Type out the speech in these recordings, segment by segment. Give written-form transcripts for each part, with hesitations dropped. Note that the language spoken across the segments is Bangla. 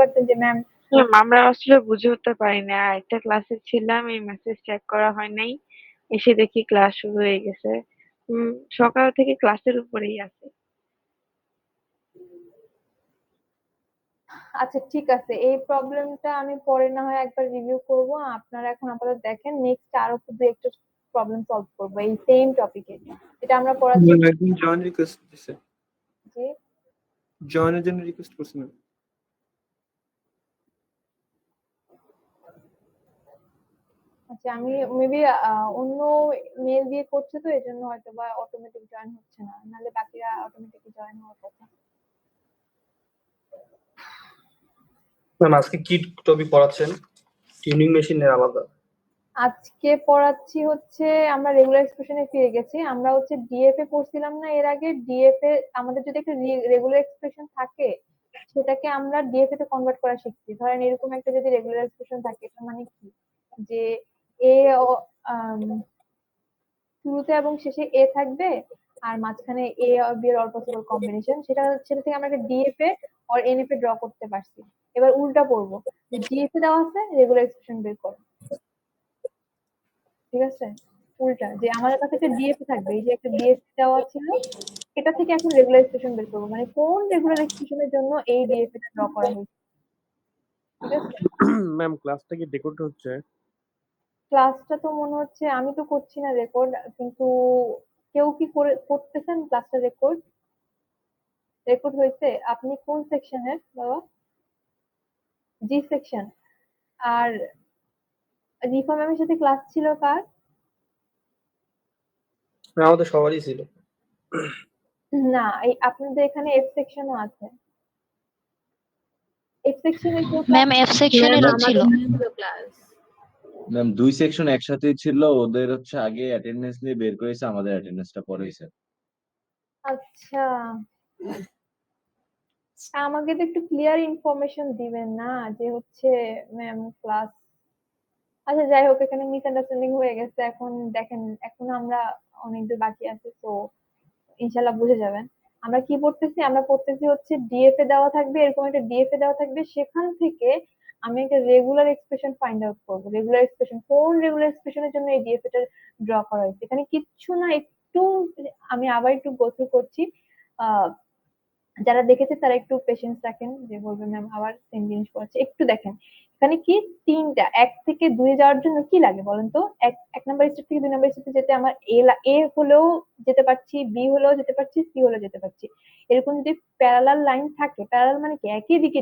পারতেন যে ম্যাম। আমরা আসলে বুঝে উঠতে পারি না, একটা ক্লাসে ছিলাম, এই মেসেজ চেক করা হয় নাই, এসে দেখি ক্লাস শুরু হয়ে গেছে। সকাল থেকে ক্লাসের উপরেই আছে। আচ্ছা ঠিক আছে, এই প্রবলেমটা আমি পরে না হয় একবার রিভিউ করব। আপনারা এখন আপাতত দেখেন, নেক্সট আরো দু একটা প্রবলেম সলভ করবো এই সেম টপিকে, যেটা আমরা পড়াচ্ছি। একদিন জয়েন রিকোয়েস্ট দিছে, যে জয়েনের জন্য রিকোয়েস্ট করছি না। আচ্ছা, আমি মেবি অন্য মেল দিয়ে করছে, তো এই জন্য হয়তো বা অটোমেটিক জয়েন হচ্ছে না, নাহলে বাকিরা অটোমেটিক জয়েন হওয়ার কথা। ম্যাম আজকে কি টপিক পড়াচ্ছেন? টিউনিং মেশিনের আলাদা। আজকে পড়াচ্ছি হচ্ছে, আমরা রেগুলার এক্সপ্রেশনে ফিরে গেছি। আমরা হচ্ছে ডিএফ এ পড়ছিলাম না এর আগে? ডিএফ এ আমাদের যদি একটা রেগুলার এক্সপ্রেশন থাকে, সেটাকে আমরা ডিএফ এ তে কনভার্ট করা শিখছি। ধরেন এরকম একটা যদি রেগুলার এক্সপ্রেশন থাকে, এটা মানে কি, যে এ শুরুতে এবং শেষে এ থাকবে, আর মাঝখানে এ আর বি এর অল পসিবল কম্বিনেশন, সেটা থেকে আমরা একটা ডিএফ এ আর এনএফ এ ড্র করতে পারছি। এবার উল্টা পড়বো, যে ডিএফ এ দেওয়া আছে রেগুলার এক্সপ্রেশন বের করো, ঠিক আছে? উল্টা, যে আমাদের কাছে একটা ডিএফ থাকবে, এই যে একটা ডিএফ দেওয়া ছিল, এটা থেকে এখন রেগুলার এক্সপ্রেশন বের করবো, মানে কোন রেগুলার এক্সপ্রেশনের জন্য এই ডিএফ টা ড্র করা হয়েছে, ঠিক আছে? ম্যাম ক্লাসটা কি রেকর্ড হচ্ছে? ক্লাসটা তো মনে হচ্ছে, আমি তো করছি না রেকর্ড, কিন্তু কেউ কি করতেছেন ক্লাসটা রেকর্ড? রেকর্ড হয়েছে? আপনি কোন সেকশনের বাবা? জি সেকশন। আর রিফা ম্যামের সাথে ক্লাস ছিল কার? আমাদের সবারই ছিল। না, এই আপনাদের এখানে এফ সেকশনও আছে। এফ সেকশনে কেউ ম্যাম এফ সেকশনেরও ছিল। ক্লাস? ম্যাম 2 সেকশন একসাথেই ছিল, ওদের হচ্ছে আগে অ্যাটেন্ডেন্স নিয়ে বের করেছে, আমাদের অ্যাটেন্ডেন্সটা পরে হয়েছে। আচ্ছা, আমাকে তো একটু ক্লিয়ার ইনফরমেশন দিবেন না, যে হচ্ছে ম্যাম ক্লাস। আচ্ছা যাই হোক, এখানে মিসআন্ডারস্ট্যান্ডিং হয়ে গেছে। এখন দেখেন, এখন আমরা অনেক দূর বাকি আছে, তো ইনশাল্লাহ বুঝে যাবেন। আমরা কি পড়তেছি, আমরা পড়তেছি হচ্ছে ডিএফ এ দেওয়া থাকবে, এরকম একটা ডিএফ এ দেওয়া থাকবে, সেখান থেকে আমি একটা রেগুলার এক্সপ্রেশন ফাইন্ড আউট করবো। রেগুলার এক্সপ্রেশন, কোন রেগুলার এক্সপ্রেশনের জন্য এই ডিএফ টা ড্র করা হয়েছে, এখানে কিচ্ছু না। একটু আমি আবার একটু গো থ্রু করছি, আহ যারা দেখেছে তারা একটু পেশেন্স রাখেন, যে বলবে ম্যাম আবার সেম জিনিস পড়াচ্ছে, একটু দেখেন। এখানে কি, তিনটা, এক থেকে দুই যাওয়ার জন্য কি লাগে বলেন তো? এক নাম্বার স্টেপ থেকে দুই নাম্বার স্টেপে যেতে আমার এ হলেও যেতে পারছি, বি হলেও যেতে পারছি, সি হলেও যেতে পারছি। এরকম যদি প্যারালাল লাইন থাকে, প্যারালাল মানে কি, একই দিকে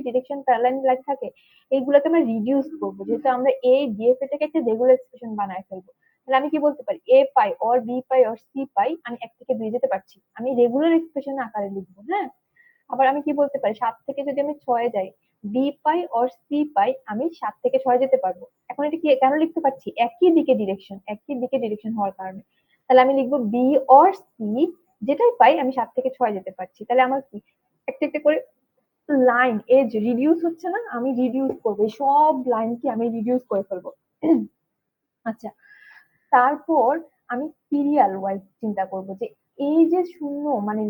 ডিরেকশন প্যারালাল লাইন থাকে, এইগুলোকে আমরা রিডিউস করবো, যেহেতু আমরা এই ডিএফ এটাকে একটা রেগুলার এক্সপ্রেশন বানায় ফেলবো। তাহলে আমি কি বলতে পারি, A pi or B pi or C pi, আমি এক থেকে দুই যেতে পারছি, আমি রেগুলার এক্সপ্রেশন আকারে লিখবো, হ্যাঁ। আবার আমি কি বলতে পারি, সাত থেকে যদি আমি ছয়ে যাই, B pi or C pi, আমি সাত থেকে ছয় যেতে পারবো। এখন এটা কি কেন লিখতে পারছি, একই দিকে ডিরেকশন হওয়ার কারণে। তাহলে আমি লিখবো বি অর সি, যেটাই পাই আমি সাত থেকে ছয় যেতে পারছি। তাহলে আমার কি, একটা একটা করে লাইন এজ রিডিউস হচ্ছে না, আমি রিডিউস করবো, এই সব লাইনকে আমি রিডিউস করে ফেলবো। আচ্ছা, তারপর আমি সিরিয়াল ওয়াইজ চিন্তা করব, যে এই যে শূন্য মানে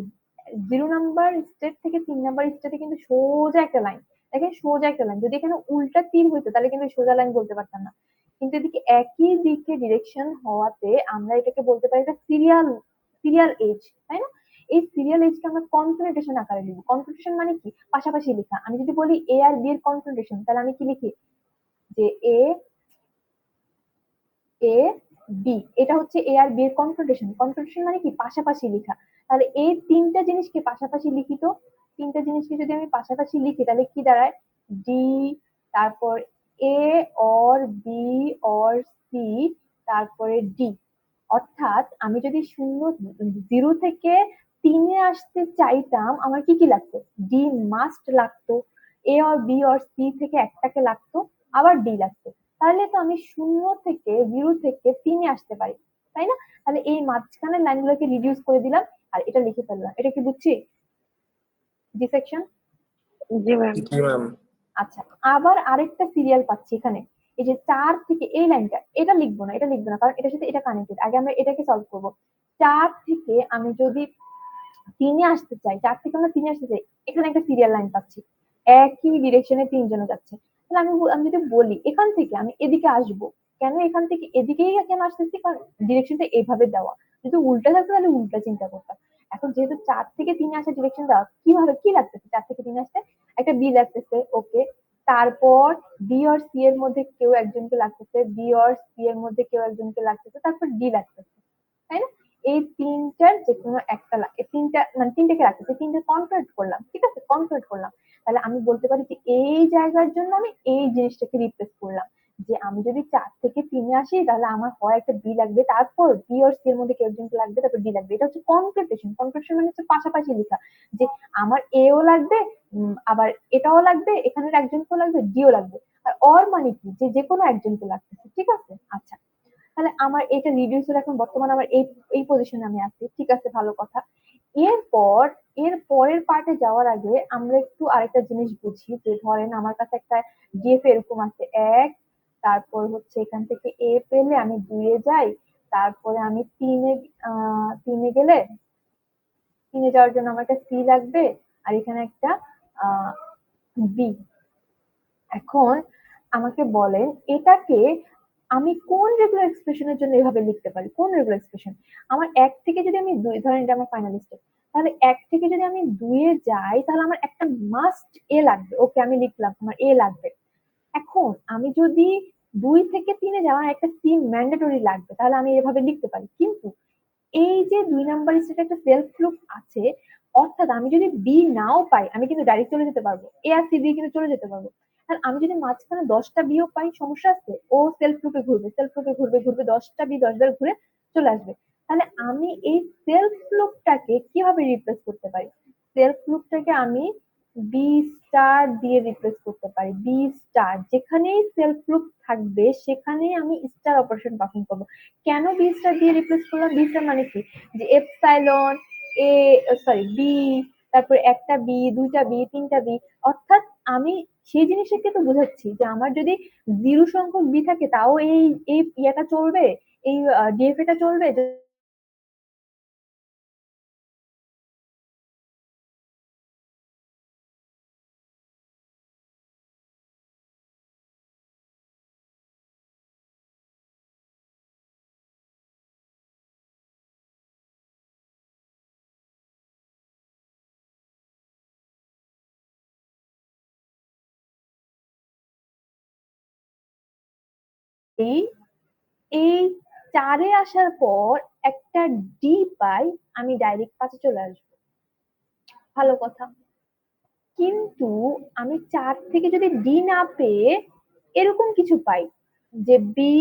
0 নাম্বার স্টেট থেকে 3 নাম্বার স্টেটে কিন্তু সোজা একটা লাইন, দেখেন সোজা একটা লাইন, যদি এখানে উল্টা তীর হইতো তাহলে কিন্তু সোজা লাইন বলতে পারতাম না। কিন্তু এদিকে একই দিকে ডিরেকশন হওয়াতে আমরা এটাকে বলতে পারি একটা সিরিয়াল, সিরিয়াল এজ, তাই না? এই সিরিয়াল এজকে আমরা কনফিগারেশন আকারে লিখবো। কনফিগারেশন মানে কি, পাশাপাশি লেখা। আমি যদি বলি এ আর বি এর কনফিগারেশন, তাহলে আমি কি লিখি, যে এ এ বি, এটা হচ্ছে এ আর বি এর কনফ্রন্টেশন। কনফ্রন্টেশন মানে কি, পাশাপাশি লেখা। তাহলে এই তিনটা জিনিসকে পাশাপাশি লিখি তো, তিনটা জিনিসকে যদি আমি পাশাপাশি লিখি তাহলে কি দাঁড়ায়, ডি, তারপর A or B or C, তারপরে ডি। অর্থাৎ আমি যদি শূন্য, 0 থেকে 3-এ আসতে চাইতাম, আমার কি কি লাগতো, ডি মাস্ট লাগতো, এ অর বি অর সি থেকে একটাকে লাগতো, আবার ডি লাগতো। তাহলে তো আমি 0 থেকে 3-এ আসতে পারি, তাই না? তাহলে এই মাঝখানের লাইনগুলোকে রিডিউস করে দিলাম, আর এটা লিখে ফেললাম। এটা কি বুঝছি? জি সেকশন। জি ম্যাম। জি ম্যাম। আচ্ছা, আবার আরেকটা সিরিয়াল পাচ্ছি এখানে, এই যে 4 থেকে এই লাইনটা, এটা লিখবো না, এটা লিখবো না, কারণ এটার সাথে এটা কানেক্টেড। আগে আমরা এটাকে সলভ করবো। 4 থেকে আমি যদি 3-এ আসতে চাই, 4 থেকে আমরা 3-এ আসতে চাই, এখানে একটা সিরিয়াল লাইন পাচ্ছি। একই ডিরেকশনে তিনজনে যাচ্ছে, তাহলে আমি যদি বলি এখান থেকে আমি এদিকে আসবো, কেন এখান থেকে এদিকেই কেন আসতেছি, কারণ ডিরেকশনটা এভাবে দেওয়া। যদি উল্টা থাকতো তাহলে উল্টা চিন্তা করতাম। এখন যেহেতু 4 থেকে 3 আসার ডিরেকশনটা কিভাবে কি লাগতেছে, 4 থেকে 3 আসতে একটা বি লাগতেছে, ওকে। তারপর বি আর সি এর মধ্যে কেউ একজনকে লাগতেছে, বি আর সি এর মধ্যে কেউ একজনকে লাগতেছে, তারপর ডি লাগতেছে, তাই না? এই তিনটার যে কোনো একটা এই তিনটা মানে তিনটাকে রাখতেছে, তিনটা কনভার্ট করলাম, ঠিক আছে, কনভার্ট করলাম। তাহলে আমি বলতে পারি যে এই জায়গার জন্য আমি এই জিনিসটাকে রিপ্লেস করলাম, যে আমি যদি 4 থেকে 3 আসি তাহলে আমার হয় একটা বি লাগবে, তারপর বি আর সি এর মধ্যে কেউ একজনকে লাগবে, তারপর ডি লাগবে। এটা হচ্ছে কনক্রিটেশন। কনক্রিটেশন মানে হচ্ছে পাশাপাশি লেখা, যে আমার এও লাগবে, আবার এটাও লাগবে, এখানের একজনকেও লাগবে, ডিও লাগবে। আর অর মানে কি, যে যে কোনো একজনকে লাগতেছে, ঠিক আছে। আচ্ছা, তাহলে আমার এটা রিডিউস হলো, এখন বর্তমানে আমার এই এই পজিশনে আমি আছি, ঠিক আছে, ভালো কথা। এরপর এর পরের পার্টে যাওয়ার আগে আমরা একটু আরেকটা জিনিস বুঝি, যে ধরেন আমার কাছে একটা ডিএফ এরকম আছে 1, তারপর হচ্ছে এখান থেকে এ পেলে আমি 2 এ যাই, তারপরে আমি 3 এ গেলে 3 এ যাওয়ার জন্য আমার একটা সি লাগবে, আর এখানে একটা বি। এখন আমাকে বলেন এটাকে আমি কোন রেগুলার এক্সপ্রেশনের জন্য এভাবে লিখতে পারি, কোন রেগুলার এক্সপ্রেশন। আমার 1 থেকে যদি আমি 2, ধরেন এটা আমার ফাইনাল স্টেপ, তাহলে 1 থেকে যদি আমি 2 এ যাই তাহলে আমার একটা মাস্ট এ লাগবে, ওকে আমি লিখলাম আমার এ লাগবে। এখন আমি যদি 2 থেকে 3 এ যাই আমার একটা সি ম্যান্ডেটরি লাগবে, তাহলে আমি এভাবে লিখতে পারি। কিন্তু এই যে 2 নাম্বার স্টেটে একটা সেলফ লুপ আছে, অর্থাৎ আমি যদি বি নাও পাই আমি কিন্তু ডাইরেক্ট চলে যেতে পারবো, এ আর সি দিয়ে কিন্তু চলে যেতে পারবো। আর আমি যদি মাঝখানে 10টা বিও পাই, সমস্যা আছে, ও সেলফ লুপে ঘুরবে, সেলফ লুপে ঘুরবে ঘুরবে, 10টা বি 10 বার ঘুরে চলে আসবে। তাহলে আমি এই সেলফ লুপটাকে কিভাবে রিপ্লেস করতে পারি? সেলফ লুপটাকে আমি বি স্টার দিয়ে রিপ্লেস করতে পারি। বি স্টার, যেখানেই সেলফ লুপ থাকবে সেখানেই আমি স্টার অপারেশন পারফর্ম করবো। কেন বি স্টার দিয়ে রিপ্লেস করলাম? বি স্টার মানে কি, যে এপসাইলন এ, সরি বি, তারপর একটা বি, 2টা বি, 3টা বি, অর্থাৎ আমি সেই জিনিসটাকে তো বোঝাচ্ছি যে আমার যদি 0 সংখ্যক বি থাকে তাও এই এই ইয়েটা চলবে, এই ডিএফ এটা চলবে। এই এই 4-এ আসার পর একটা ডি পাই, আমি ডাইরেক্ট 5-এ চলে আসবো, ভালো কথা। কিন্তু আমি 4 থেকে যদি ডি না পেয়ে এরকম কিছু পাই, যে বি,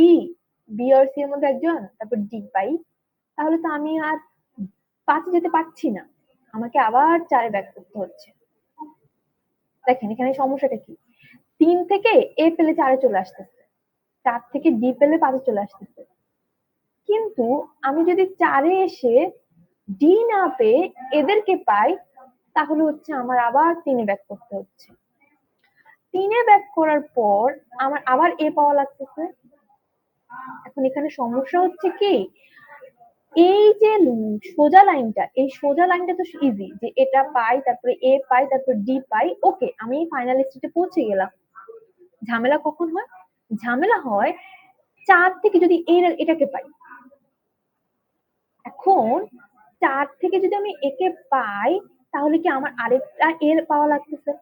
বি আর সি এর মধ্যে একজন, তারপর ডি পাই, তাহলে তো আমি আর 5-এ যেতে পারছি না, আমাকে আবার 4-এ ব্যাক করতে হচ্ছে। দেখেন এখানে সমস্যাটা কি, 3 থেকে এ পেলে 4-এ চলে আসতেছে, 4 থেকে ডি পেলে 5-এ চলে আসতেছে। কিন্তু আমি যদি 4-এ এসে ডি না পেয়ে এদেরকে পাই, তাহলে হচ্ছে আমার আবার 3-এ ব্যাক করতে হচ্ছে। 3-এ ব্যাক করার পর আমার আবার এ পাওয়া লাগতেছে। এখন এখানে সমস্যা হচ্ছে কি, এই যে সোজা লাইনটা, এই সোজা লাইনটা তো ইজি, যে এটা পাই, তারপরে এ পাই, তারপর ডি পাই, ওকে আমি ফাইনাল স্টেজে পৌঁছে গেলাম। ঝামেলা কখন হয়? ঝামেলা হয় 4 থেকে যদি এটাকে পাই। এখন 4 থেকে যদি আমি একে পাই, তাহলে কি আমার আরেকটা এর পাওয়া লাগতেছে,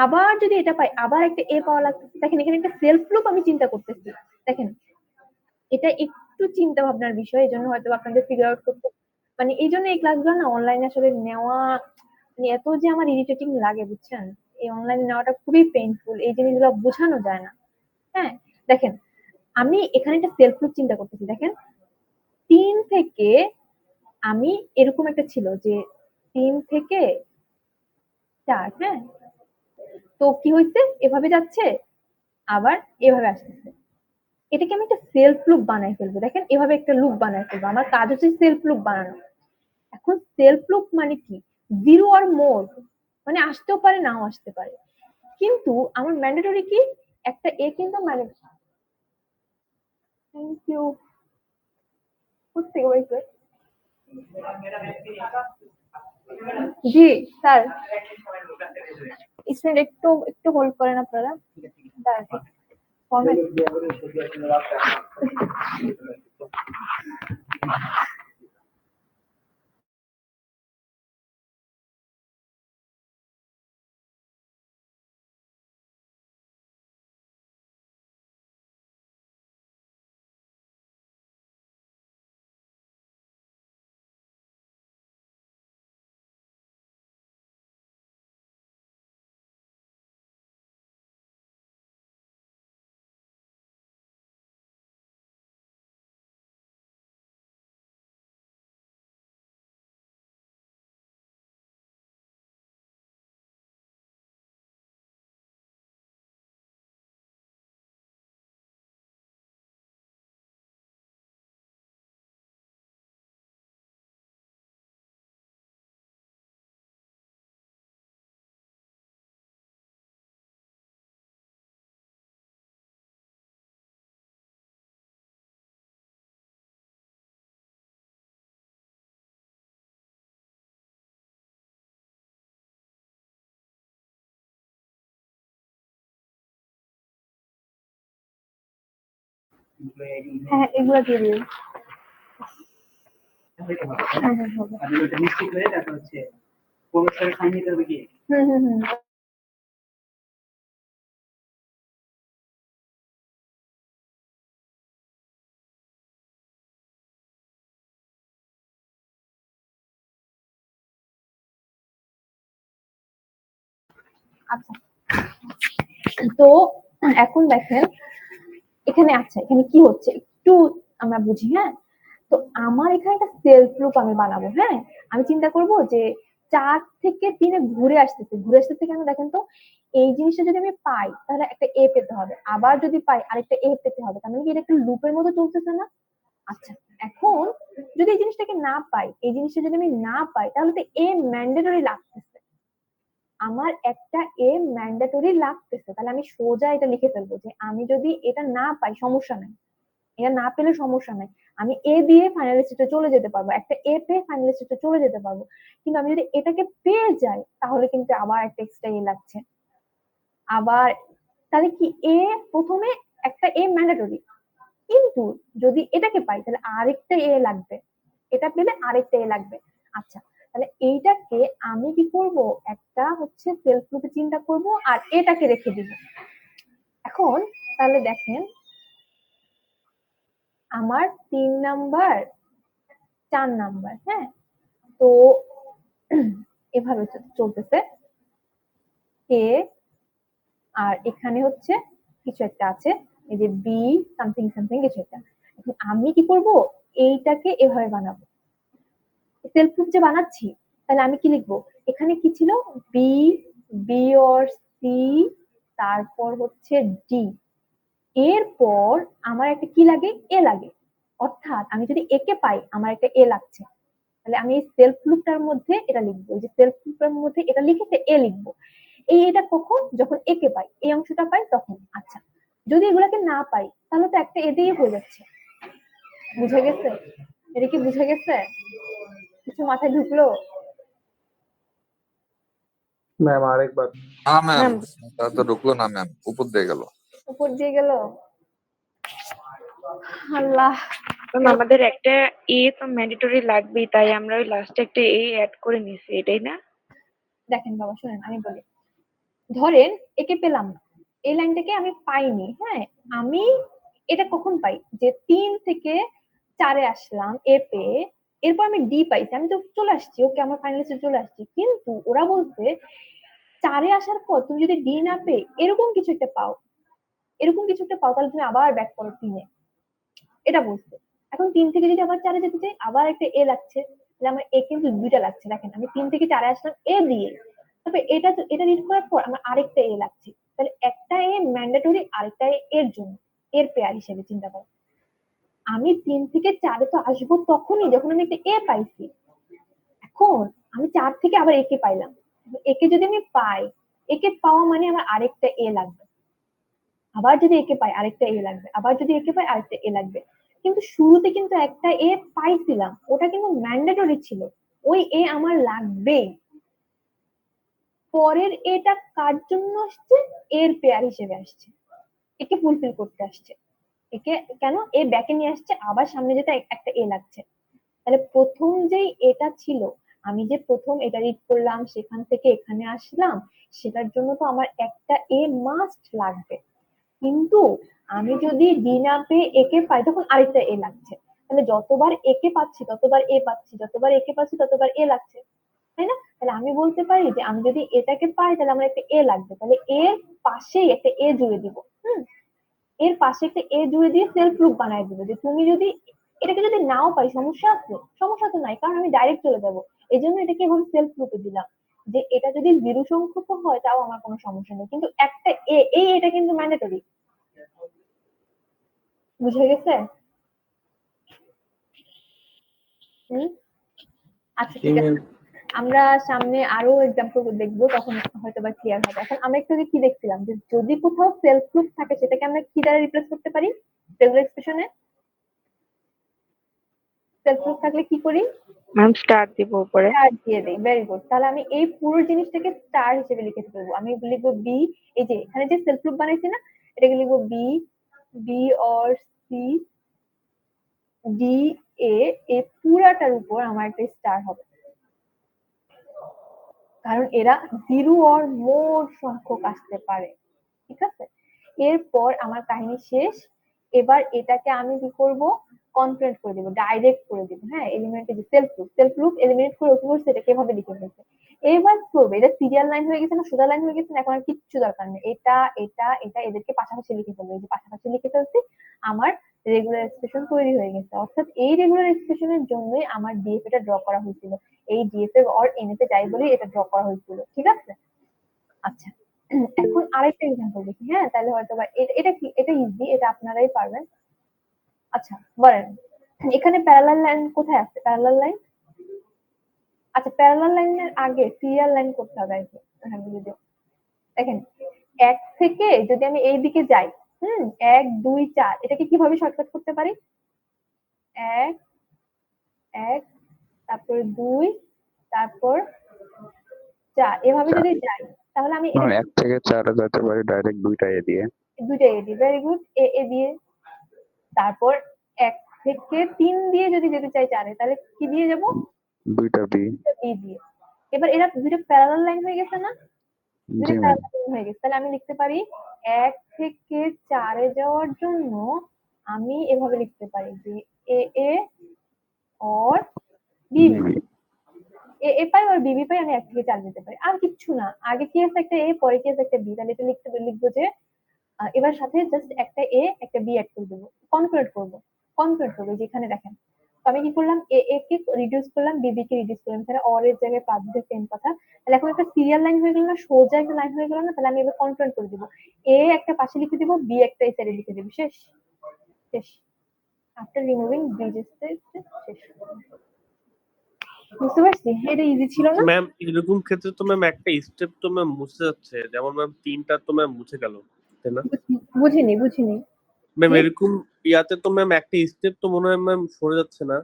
আবার যদি এটা পাই আবার একটা এ পাওয়া লাগতেছে। দেখেন এখানে একটা সেলফ লুপ আমি চিন্তা করতেছি। দেখেন এটা একটু চিন্তা ভাবনার বিষয়, এই জন্য হয়তো আপনাদের ফিগার আউট করতে, মানে এই জন্য এই ক্লাসগুলো না অনলাইনে আসলে নেওয়া, মানে এত যে আমার ইরিটেটিং লাগে বুঝছেন, এই অনলাইনে নেওয়াটা খুবই পেইনফুল, এই জিনিসগুলো বোঝানো যায় না। হ্যাঁ, দেখেন আমি এখানে একটা সেলফ লুপ চিন্তা করতেছি। দেখেন 3 থেকে আমি এরকম একটা ছিল যে 3 থেকে 4, হ্যাঁ, তো কি হয়েছে, এভাবে যাচ্ছে আবার এভাবে আসতেছে, এটাকে আমি একটা সেলফ লুপ বানাই ফেলবো। দেখেন এভাবে একটা লুপ বানাই ফেলবো, আমার কাজ হচ্ছে সেলফ লুপ বানানো। এখন সেলফ লুপ মানে কি, 0 আর মোর, মানে আসতেও পারে নাও আসতে পারে, কিন্তু আমার ম্যান্ডেটরি কি, একটা এ কিন্তু মানে, থ্যাংক ইউ, কোথেকে হয়েছে, জি স্যার, স্টুডেন্ট একটু একটু হোল্ড করেন আপনারা। দাঁড়ান, ফরম্যাট। হ্যাঁ, এগুলো দিয়ে দিন। হ্যাঁ, হ্যাঁ, হবে। হুম। আচ্ছা, তো এখন দেখেন এখানে, আচ্ছা এখানে কি হচ্ছে একটু আমরা বুঝি। হ্যাঁ, তো আমার এখানে একটা সেলফ লুপ আমি বানাবো। হ্যাঁ, আমি চিন্তা করব যে 4 থেকে 3 ঘুরে আসতেছে কেন দেখেন তো। এই জিনিসটা যদি আমি পাই তাহলে একটা এ পেতে হবে, আবার যদি পাই আরেকটা এ পেতে হবে, তার মানে কি এটা একটা লুপের মতো চলতেছে না? আচ্ছা, এখন যদি এই জিনিসটাকে না পাই, এই জিনিসটা যদি আমি না পাই তাহলে তো এ ম্যান্ডেটরি লাগতেছে। আমার একটা এ ম্যান্ডেটরি লাগতেছে, তাহলে আমি সোজা এটা লিখে ফেলবো যে আমি যদি এটা না পাই সমস্যা নাই, এটা না পেলে সমস্যা নাই, আমি এ দিয়ে ফাইনাল স্টেজে চলে যেতে পারবো, একটা এ পেয়ে ফাইনাল স্টেজে চলে যেতে পারবো। কিন্তু আমি যদি এটাকে পেয়ে যাই তাহলে কিন্তু আবার একটা এক্সট্রা এ লাগছে। আবার তাহলে কি এ প্রথমে একটা এ ম্যান্ডেটরি, কিন্তু যদি এটাকে পাই তাহলে আরেকটা এ লাগবে, এটা পেলে আরেকটা এ লাগবে। আচ্ছা, তাহলে এইটাকে আমি কি করব, একটা হচ্ছে সেলফ গ্রুপে চিন্তা করব আর এটাকে রেখে দিব। এখন তাহলে দেখেন আমার 3 নাম্বার 4 নাম্বার, হ্যাঁ, তো এভাবে চলতেছে এ, আর এখানে হচ্ছে কিছু একটা আছে, এই যে বি সামথিং সামথিং কিছু একটা। এখন আমি কি করব, এইটাকে এভাবে বানাবো, সেলফ গ্রুপ যে বানাচ্ছি, তাহলে আমি কি লিখবো, এখানে কি ছিল, বি, বি অর সি, তারপর হচ্ছে ডি, এরপর আমার একটা কি লাগে, এ লাগে। অর্থাৎ আমি যদি একে পাই আমার একটা এ লাগছে, তাহলে আমি এই সেলফ লুপটার মধ্যে এটা লিখবো, এই যে সেলফ লুপটার মধ্যে এটা লিখে এ লিখবো। এটা কখন, যখন একে পাই, এই অংশটা পাই তখন। আচ্ছা, যদি এগুলাকে না পাই তাহলে তো একটা এ দিয়ে হয়ে যাচ্ছে। বুঝে গেছে? এটা কি বুঝে গেছে? কিছু মাথায় ঢুকলো? ম্যাম আরেকবার। হ্যাঁ ম্যাম, ম্যাম তা তো ঢুকলো না ম্যাম, উপর দিয়ে গেল। উপর দিয়ে গেল? আল্লাহ। ম্যাম আমাদের একটা এ তো ম্যান্ডেটরি লাগবেই, তাই আমরা ওই লাস্টে একটা এ অ্যাড করে নিছি, এটাই না? দেখেন বাবা, শুনেন আমি বলি, ধরেন একে পেলাম না, এই লাইনটাকে আমি পাইনি। হ্যাঁ, আমি এটা কখন পাই, যে 3 থেকে 4-এ আসলাম এ পেয়ে, এরপর আমি ডি পাইছি, আমি তো চলে আসছি, ওকে আমার ফাইনাল লিস্টে চলে আসছি। কিন্তু ওরা বলছে 4-এ আসার পর তুমি যদি ডি না পেয়ে এরকম কিছু একটা পাও, এরকম কিছু একটা পাও, তাহলে তুমি আবার ব্যাক করো 3-এ, এটা বলছে। এখন 3 থেকে যদি আবার 4-এ যেতে চাই, আবার একটা এ লাগছে, তাহলে আমার এ কিন্তু 2টা লাগছে। দেখেন আমি 3 থেকে 4-এ আসলাম এ দিয়ে, তবে এটা রিড করার পর আমার আরেকটা এ লাগছে, তাহলে একটা এ ম্যান্ডেটরি, আরেকটা এ এর জন্য, এর পেয়ার হিসেবে চিন্তা করো। আমি 3 থেকে 4-এ তো আসবো তখনই যখন আমি একটা এ পাইছি। এখন আমি 4 থেকে আবার একে পাইলাম, একে যদি আমি পাই, একে পাওয়া মানে আমার আরেকটা এ লাগবে, আবার যদি একে পাই আরেকটা এ লাগবে, আবার যদি একে পাই আরেকটা এ লাগবে। কিন্তু শুরুতে কিন্তু একটা এ পাইছিলাম, ওটা কিন্তু ম্যান্ডেটরি ছিল, ওই এ আমার লাগবেই। পরের এটা কার জন্য আসছে? এর পেয়ার হিসেবে আসছে, একে ফুলফিল করতে আসছে। একে কেন এ ব্যাকে নিয়ে আসছে, আবার সামনে যেটা একটা এ লাগছে। তাহলে প্রথম যেই এটা ছিল, আমি যে প্রথম এটা রিড করলাম সেখান থেকে এখানে আসলাম, সেটার জন্য তো আমার একটা এ মাস্ট লাগবে। কিন্তু আমি যদি ডি না পেয়ে একে পাই তখন আরেকটা এ লাগছে। তাহলে যতবার একে পাচ্ছি ততবার এ পাচ্ছি, যতবার একে পাচ্ছি ততবার এ লাগছে, তাই না? তাহলে আমি বলতে পারি যে আমি যদি এটাকে পাই তাহলে আমার একটা এ লাগবে, তাহলে এর পাশেই একটা এ জুড়ে দিব। হুম, এর পাশে একটা এ জুড়ে দিয়ে সেলফ প্রুফ বানায় দিবে যে তুমি যদি এটাকে যদি নাও পাই সমস্যা আছে? সমস্যা তো নাই, কারণ আমি ডাইরেক্ট চলে যাবো। এই জন্য এটাকে এভাবে সেলফ প্রুফে দিলাম যে এটা যদি জিরো সংখ্যক হয় তাও আমার কোনো সমস্যা নেই, কিন্তু একটা এ এই এটা কিন্তু ম্যান্ডেটরি। বুঝে গেছে? হুম, আচ্ছা জি ঠিক আছে, ম্যাম। আমরা সামনে আরো এক্সাম্পল দেখবো, তখন হয়তো বা ক্লিয়ার হবে। এখন আমরা একটু আগে কি দেখছিলাম যে যদি কোথাও সেলফ প্রুফ থাকে সেটাকে আমরা কি দ্বারা রিপ্লেস করতে পারি? রেগুলার এক্সপ্রেশনে সেলফ প্রুফ থাকলে কি করি? ম্যাম স্টার দিব উপরে। স্টার দিয়ে দেই, ভেরি গুড। তাহলে আমি এই পুরো জিনিসটাকে স্টার হিসেবে লিখে ফেলবো। আমি লিখবো বি, এই যে এখানে যে সেলফ প্রুফ বানাইছি না, এটাকে লিখবো B, B or C D A, এই পুরাটার উপর আমার একটা স্টার হবে, কারণ এরা জিরো অর মোর সংখ্যক আসতে পারে। ঠিক আছে, এরপর আমার কাহিনী শেষ। এবার এটাকে আমি কি করব? কনফ্রেন্ট করে দিব, ডাইরেক্ট করে দিব। হ্যাঁ, এলিমেন্ট যে সেলফ প্রুফ এলিমিনেট করে কি করছে, এটা কিভাবে লিখে ফেলছে। এবার করবে, এটা সিরিয়াল লাইন হয়ে গেছে না, সোজা লাইন হয়ে গেছে না, এখন আর কিচ্ছু দরকার নেই। এটা এটা এটা এদেরকে পাশাপাশি লিখে ফেলবে, এই যে পাশাপাশি লিখে ফেলছি, আমার রেগুলার এক্সপ্রেশন তৈরি হয়ে গেছে। অর্থাৎ এই রেগুলার এক্সপ্রেশনের জন্যই আমার ডিএফ এটা ড্র করা হয়েছিল। এই ডিএফ অর এনএতে যাই বলে এটা ড্র করা হয়েছিল। ঠিক আছে, আচ্ছা এখন আরেকটা এক্সাম্পল দেখি। হ্যাঁ, তাহলে হয়তো বা এটা কি, এটা ইজি, এটা আপনারাই পারবেন। আচ্ছা বলেন, এখানে প্যারালাল লাইন কোথায় আছে? প্যারালাল লাইন, আচ্ছা প্যারালাল লাইনের আগে সিরিয়াল লাইন করতে হবে আর কি। হ্যাঁ, বুঝে যাও। দেখেন, এক থেকে যদি আমি এই দিকে যাই, হুম, 1 2 4, এটাকে কিভাবে শর্টকাট করতে পারি? 1 1, তারপর 2, তারপর 4, এভাবে যদি যাই তাহলে আমি এটা 1 থেকে 4 এ যেতে পারি ডাইরেক্ট 2টা এ দিয়ে। দুইটা এ দিই, ভেরি গুড, এ এ দিয়ে। তারপর 1 থেকে 3 দিয়ে যদি যেতে চাই 4-এ, তাহলে কি দিয়ে যাব? 2টা বি। বি দিয়ে। এবার এরা দুইটা প্যারালাল লাইন হয়ে গেছে না? দুইটা জি ম্যাম। প্যারালাল লাইন হয়ে গেছে, তাহলে আমি লিখতে পারি 1 থেকে 4-এ যাওয়ার জন্য আমি এভাবে লিখতে পারি যে এ এ অর বিবি, বিবি। এ এ পাই আর বিবি পাই, আমি 1 থেকে 4 যেতে পারি, আর কিচ্ছু না। আগে কি আছে? একটা এ, পরে কি আছে? একটা বি। তাহলে এটা লিখবো যে এবার সাথে জাস্ট একটা এ একটা বি অ্যাড করে দেবো, কনক্রিট করবো যেখানে দেখেন। তো আমি কি করলাম, এ এ কে রিডিউস করলাম, বিবি কে রিডিউস করলাম, তাহলে অর এর জায়গায় 5 দিয়ে সেম কথা। তাহলে এখন একটা সিরিয়াল লাইন হয়ে গেল না, সোজা একটা লাইন হয়ে গেল না? তাহলে আমি এবার কনক্রিট করে দিব, এ একটা পাশে লিখে দিব, বি একটা এই সাইডে লিখে দিব, শেষ। শেষ, আফটার রিমুভিং ব্রিজেস, শেষ। বুঝতে পারছি? এটা ইজি ছিল না? ম্যাম এরকম ক্ষেত্রে তো ম্যাম একটা স্টেপ তো ম্যাম মুছে যাচ্ছে, যেমন ম্যাম 3টা তো ম্যাম মুছে গেল, তাই না? বুঝিনি ম্যাম কি? এরকম ইয়াতে তো ম্যাম একটা স্টেপ তো মনে হয় ম্যাম সরে যাচ্ছে না?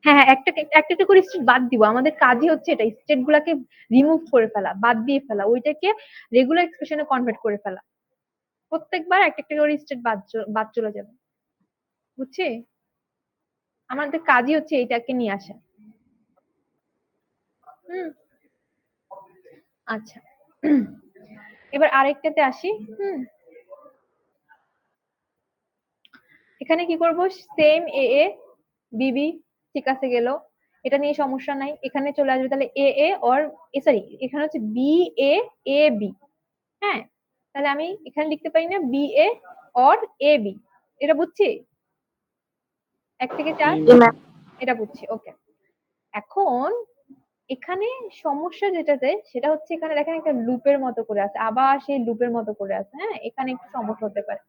হ্যাঁ হ্যাঁ, একটা একটা একটা করে স্টেট বাদ দিব। আমাদের কাজই হচ্ছে এটা, স্টেট গুলাকে রিমুভ করে ফেলা, বাদ দিয়ে ফেলা, ওইটাকে রেগুলার এক্সপ্রেশনে কনভার্ট করে ফেলা। প্রত্যেকবার একটা একটা করে স্টেট বাদ চলে যাবে। বুঝছি? আমাদের কাজই হচ্ছে এইটাকে নিয়ে আসা। হুম, আচ্ছা এবার আরেকটাতে আসি। হুম, এখানে কি করব? সেম এ এ বিবি, ঠিক আছে গেল, এটা নিয়ে সমস্যা নাই। এখানে চলে আসবে তাহলে এ এ অর সরি, এখানে হচ্ছে বি এ এ বি। হ্যাঁ, তাহলে আমি এখানে লিখতে পারি না B A or A B, এটা বুঝছি? 1 থেকে 4, এটা বুঝছি, ওকে। এখন এখানে সমস্যা যেটাতে, সেটা হচ্ছে এখানে দেখেন একটা লুপের মতো করে আছে, আবার সেই লুপের মতো করে আছে। হ্যাঁ, এখানে একটু সমস্যা হতে পারে।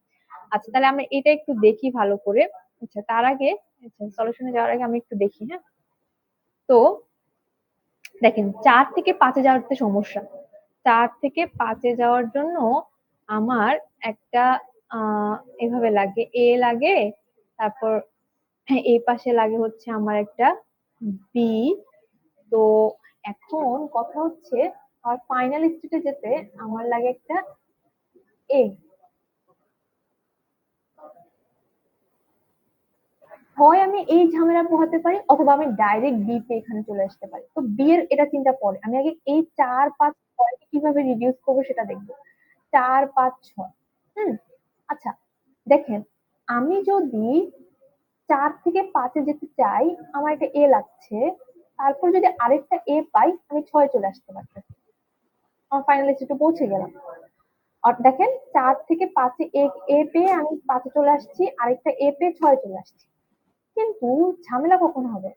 আচ্ছা তাহলে আমরা এটা একটু দেখি ভালো করে। আচ্ছা তার আগে, আচ্ছা সলিউশনে যাওয়ার আগে আমি একটু দেখি। হ্যাঁ, তো দেখেন 4 থেকে 5-এ যাওয়ার সমস্যা। 4 থেকে 5-এ যাওয়ার জন্য আমার একটা এভাবে লাগে, এ লাগে, তারপর এই পাশে লাগে হচ্ছে আমার একটা বি, তো এখন কথা হচ্ছে আর ফাইনাল স্টেটে যেতে আমার লাগে একটা এ, হয় আমি এই ঝামেলা পোহাতে পারি অথবা আমি ডাইরেক্ট বি তে এখানে চলে আসতে পারি। তো বি এর এটা চিন্তা পড়ে, আমি আগে এই 4 5 6 কিভাবে রিডিউস করবো সেটা দেখবো। 4 5 6 আচ্ছা দেখেন, আমি যদি 4 থেকে 5-এ যেতে চাই, আমার একটা এ লাগছে, তারপর যদি আরেকটা এ পাই আমি 6 চলে আসতে পারতেছি, আমার ফাইনাল স্টেটে পৌঁছে গেলাম। আর দেখেন 4 থেকে 5-এ এ পেয়ে আমি 5-এ চলে আসছি, আরেকটা এ পেয়ে 6 চলে আসছি। কিন্তু ঝামেলা কখন হবে,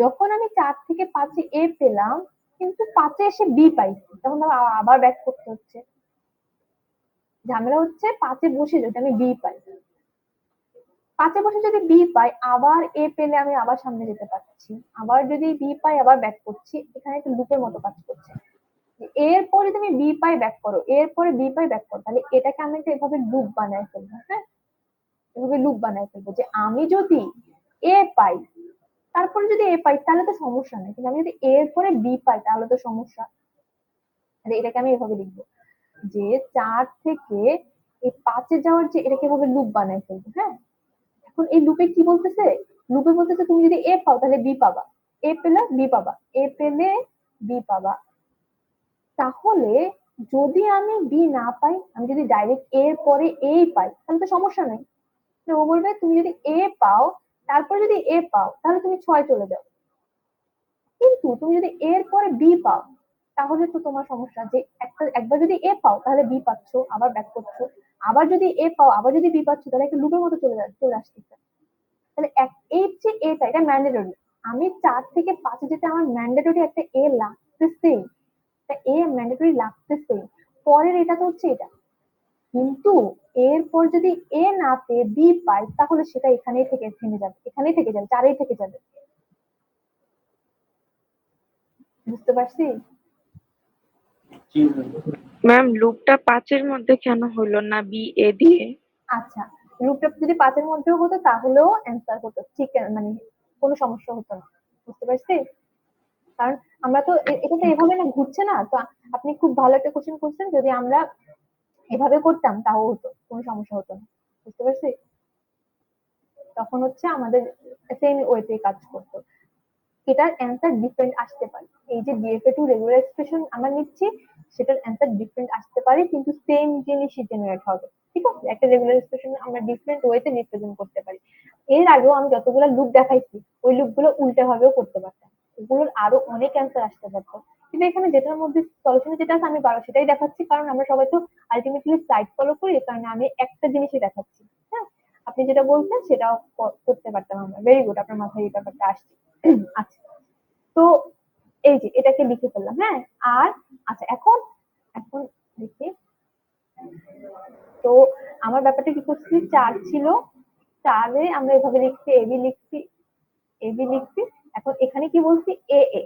যখন আমি 4 থেকে 5-এ এ পেলাম কিন্তু 5-এ এসে বি পাইছি, তখন আমার আবার ব্যাক করতে হচ্ছে। ঝামেলা হচ্ছে 5-এ বসে যদি আমি বি পাই, 5-এ বসে যদি বি পাই আবার এ পেলে আমি আবার সামনে যেতে পারছি, আবার যদি বি পাই আবার ব্যাক করছি, এখানে একটা লুপের মতো কাজ করছে। এরপরে তুমি বি পাই ব্যাক করো, এরপরে বি পাই ব্যাক করো, তাহলে এটাকে আমি একটা এভাবে লুপ বানায় ফেলবো। হ্যাঁ, এভাবে লুপ বানায় ফেলবো যে আমি যদি এ পাই, তারপরে যদি এ পাই তাহলে তো সমস্যা নেই, কিন্তু আমি যদি এর পরে বি পাই তাহলে তো সমস্যা। তাহলে এটাকে আমি এভাবে লিখবো যে 4 থেকে এই 5-এ যাওয়ার যে এটাকে এভাবে লুপ বানায় ফেলবো। হ্যাঁ, এখন এই লুপে কি বলতেছে, লুপে বলতেছে তুমি যদি এ পাও তাহলে বি পাবা, এ পেলে বি পাবা, এ পেলে বি পাবা। তাহলে যদি আমি বি না পাই, আমি যদি ডাইরেক্ট এর পরে এ পাই তাহলে তো সমস্যা নেই। তো ও বলবে তুমি যদি এ পাও, তারপরে যদি এ পাও তাহলে তুমি 6 চলে যাও। কিন্তু তুমি যদি এর পরে বি পাও তাহলে তো তোমার সমস্যা, যে একবার যদি এ পাও তাহলে বি পাচ্ছ, আবার ব্যাক করছো, আবার যদি এ পাও আবার যদি বি পাচ্ছ, তাহলে একটা লুপের মতো চলে আসতেছে। তাহলে এই যে এটা ম্যান্ডেটরি, আমি 4 থেকে 5-এ যেতে আমার ম্যান্ডেটরি একটা এ লাগতেছে, এ ম্যান্ডেটরি লাগতেছে। পরের এটা তো হচ্ছে এটা, কিন্তু এরপর যদি এ না পেয়ে বি পাই তাহলে সেটা এখানেই থেকে থেমে যাবে, এখানেই থেকে যাবে, 4-এই থেকে যাবে। বুঝতে পারছি? ম্যাম লুপটা 5-এর মধ্যে কেন হলো না বি এ দিয়ে? আচ্ছা, লুপটা যদি 5-এর মধ্যেও হতো তাহলেও অ্যান্সার হতো, ঠিক মানে কোনো সমস্যা হতো না। বুঝতে পারছি? কারণ আমরা তো এটা তো এভাবে না ঘুরছে না তো। আপনি খুব ভালো একটা কোশ্চেন করছেন, যদি আমরা এভাবে করতাম তাও হতো, কোনো সমস্যা হতো না। বুঝতে পারছি? তখন হচ্ছে আমাদের সেম ওয়েতে কাজ করতো। এটার অ্যান্সার ডিফারেন্ট আসতে পারে, এই যে BFA2 রেগুলার এক্সপ্রেশন আমরা নিচ্ছি সেটার অ্যান্সার ডিফারেন্ট আসতে পারে, কিন্তু সেম জিনিসই জেনারেট হবে। ঠিক আছে, একটা রেগুলার এক্সপ্রেশন আমরা ডিফারেন্ট ওয়েতে রিপ্রেজেন্ট করতে পারি। এর আগেও আমি যতগুলো লুপ দেখাইছি ওই লুপগুলো উল্টে ভাবেও করতে পারতাম, এগুলোর আরো অনেক অ্যান্সার আসতে পারতো। কিন্তু এখানে যেটার মধ্যে সলিউশন যেটা আছে আমি সেটাই দেখাচ্ছি, কারণ আমরা সবাই তো আলটিমেটলি স্লাইড ফলো করি, এই কারণে আমি একটা জিনিসই দেখাচ্ছি। হ্যাঁ, আপনি যেটা বলছেন সেটাও করতে পারতাম আমরা। ভেরি গুড, আপনার মাথায় এই ব্যাপারটা আসছে। আচ্ছা, তো এই যে এটাকে লিখে ফেললাম। হ্যাঁ, আর আচ্ছা এখন এখন দেখি, তো আমার ব্যাপারটা কি করছি, 4 ছিল, 4-এ আমরা এভাবে লিখছি, এবি লিখছি, এবি লিখছি। এখন এখানে কি বলছি, এ এ,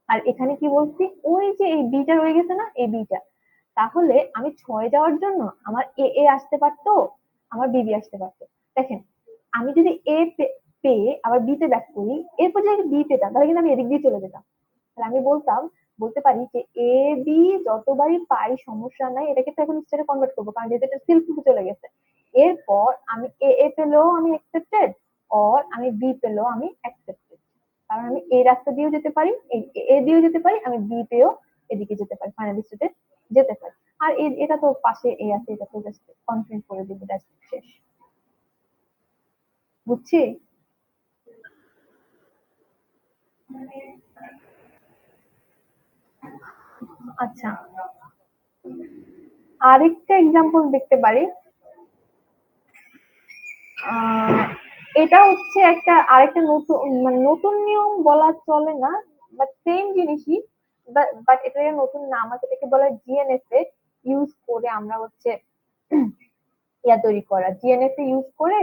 আর এখানে কি বলছি, ওই যে এই বিটা রয়ে গেছে না, এই বিটা। তাহলে আমি 6 যাওয়ার জন্য আমার এ এ আসতে পারতো, আমার বিবি আসতে পারতো। দেখেন, আমি যদি এ পেয়ে আবার বি তে ব্যাক করি, এরপর যদি বি পেতাম তাহলে কিন্তু আমি এদিক দিয়ে চলে যেতাম। তাহলে আমি বলতে পারি যে এ বি যতবারই পাই সমস্যা নাই, এটাকে তো এখন স্টেটে কনভার্ট করবো, কারণ যেহেতু এটা সেলফ চলে গেছে। এরপর আমি এ এ পেলেও আমি অ্যাকসেপ্টেড, অর আমি বি পেলেও আমি অ্যাকসেপ্টেড, কারণ আমি এই রাস্তা দিয়েও যেতে পারি, এই এ দিয়েও যেতে পারি, আমি বি পেয়েও এদিকে যেতে পারি, ফাইনাল স্টেটে যেতে পারি। আর এটা তো পাশে এ আছে, এটা তো জাস্ট কনফার্ম করে দিব, দ্যাটস শেষ। বুঝছি? আচ্ছা, আরেকটা এক্সাম্পল দেখতে পারি। এটা হচ্ছে একটা আরেকটা নতুন, মানে নতুন নিয়ম বলা চলে না, বাট সেম জিনিসই, বাট এটার নতুন নাম আছে, এটাকে বলা জিএনএসএ ইউজ করে আমরা হচ্ছে ইয়া তৈরি করা। জিএনএসএ ইউজ করে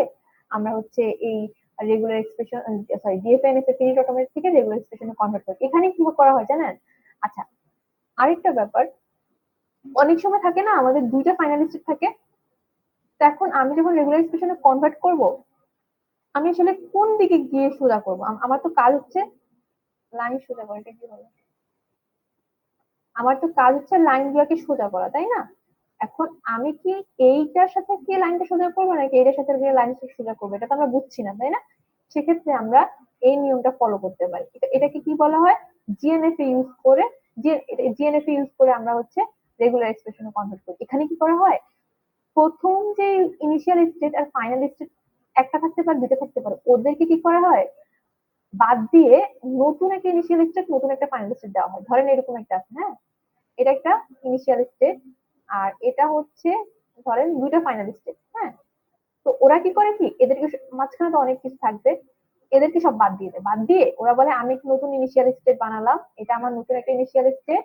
আমরা হচ্ছে এই regular expression, sorry DFNSA finite automatic থেকে রেগুলার এক্সপ্রেশনে কনভার্ট করি। এখানে কি করা হয় জানেন? আচ্ছা, আরেকটা ব্যাপার, অনেক সময় থাকে না আমাদের দুইটা ফাইনালিস্ট থাকে, তো এখন আমি যখন রেগুলার এক্সপ্রেশনে কনভার্ট করব, আমি আসলে কোন দিকে গিয়ে সোজা করবো? আমার তো কাজ হচ্ছে লাইন সোজা করা, এটা কি হলো? আমার তো কাজ হচ্ছে লাইন গুলোকে সোজা করা, তাই না? এখন আমি কি এইটার সাথে কি লাইনটা সোজা করবো নাকি এইটার সাথে গিয়ে লাইনটা সোজা করবো, এটা তো আমরা বুঝছি না, তাই না? সেক্ষেত্রে আমরা এই নিয়মটা ফলো করতে পারি। এটাকে কি বলা হয়? জিএনএফ ইউজ করে, জিএনএফ ইউজ করে আমরা হচ্ছে রেগুলার এক্সপ্রেশনে কনভার্ট করি। এখানে কি করা হয়, প্রথম যে ইনিশিয়াল স্টেট আর ফাইনাল স্টেট একটা থাকতে পারে, দুটো থাকতে পারে, ওদেরকে কি করা হয়, বাদ দিয়ে নতুন একটা ইনিশিয়াল স্টেট, নতুন একটা ফাইনাল স্টেট দেওয়া হয়। ধরেন এরকম একটা আছে, হ্যাঁ, এটা একটা ইনিশিয়াল স্টেট আর এটা হচ্ছে ধরেন দুইটা ফাইনাল স্টেট, হ্যাঁ। তো ওরা কি করে, কি এদেরকে মাঝখানে তো অনেক কিছু থাকবে, এদেরকে সব বাদ দিয়ে দেয়। বাদ দিয়ে ওরা বলে আমি একটা নতুন ইনিশিয়াল স্টেট বানালাম, এটা আমার নতুন একটা ইনিশিয়াল স্টেট,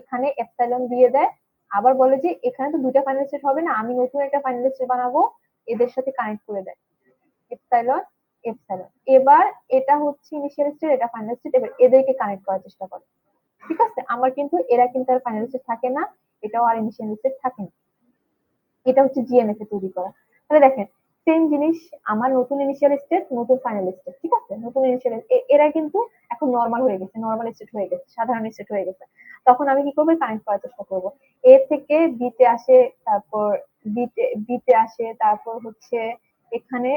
এখানে এপসাইলন দিয়ে দেয়। আবার বলে যে এখানে তো দুইটা ফাইনাল স্টেট হবে না, আমি নতুন একটা ফাইনাল স্টেট বানাবো, এদের সাথে কানেক্ট করে দেয় এপসাইলন এপসাইলন। এবার এটা হচ্ছে ইনিশিয়াল স্টেট, এটা ফাইনাল স্টেট, এবার এদেরকে কানেক্ট করার চেষ্টা করে। ঠিক আছে, আমার কিন্তু এরা কিন্তু আর ফাইনাল স্টেট থাকে না, এটাও আর ইনিশিয়াল স্টেট থাকে না। এটা হচ্ছে জিএনএফ এ তৈরি করা। তাহলে দেখেন সেম জিনিস, আমার নতুন ইনিশিয়াল স্টেট, নতুন ফাইনাল স্টেট, ঠিক আছে, নতুন ইনিশিয়াল, এরা কিন্তু এখন নর্মাল হয়ে গেছে, নর্মাল স্টেট হয়ে গেছে, সাধারণ স্টেট হয়ে গেছে। তখন আমি কি করবো, কানেক্ট করার চেষ্টা করবো। এ থেকে বিতে আসে, তারপর বিতে আসে, তারপর হচ্ছে এখানে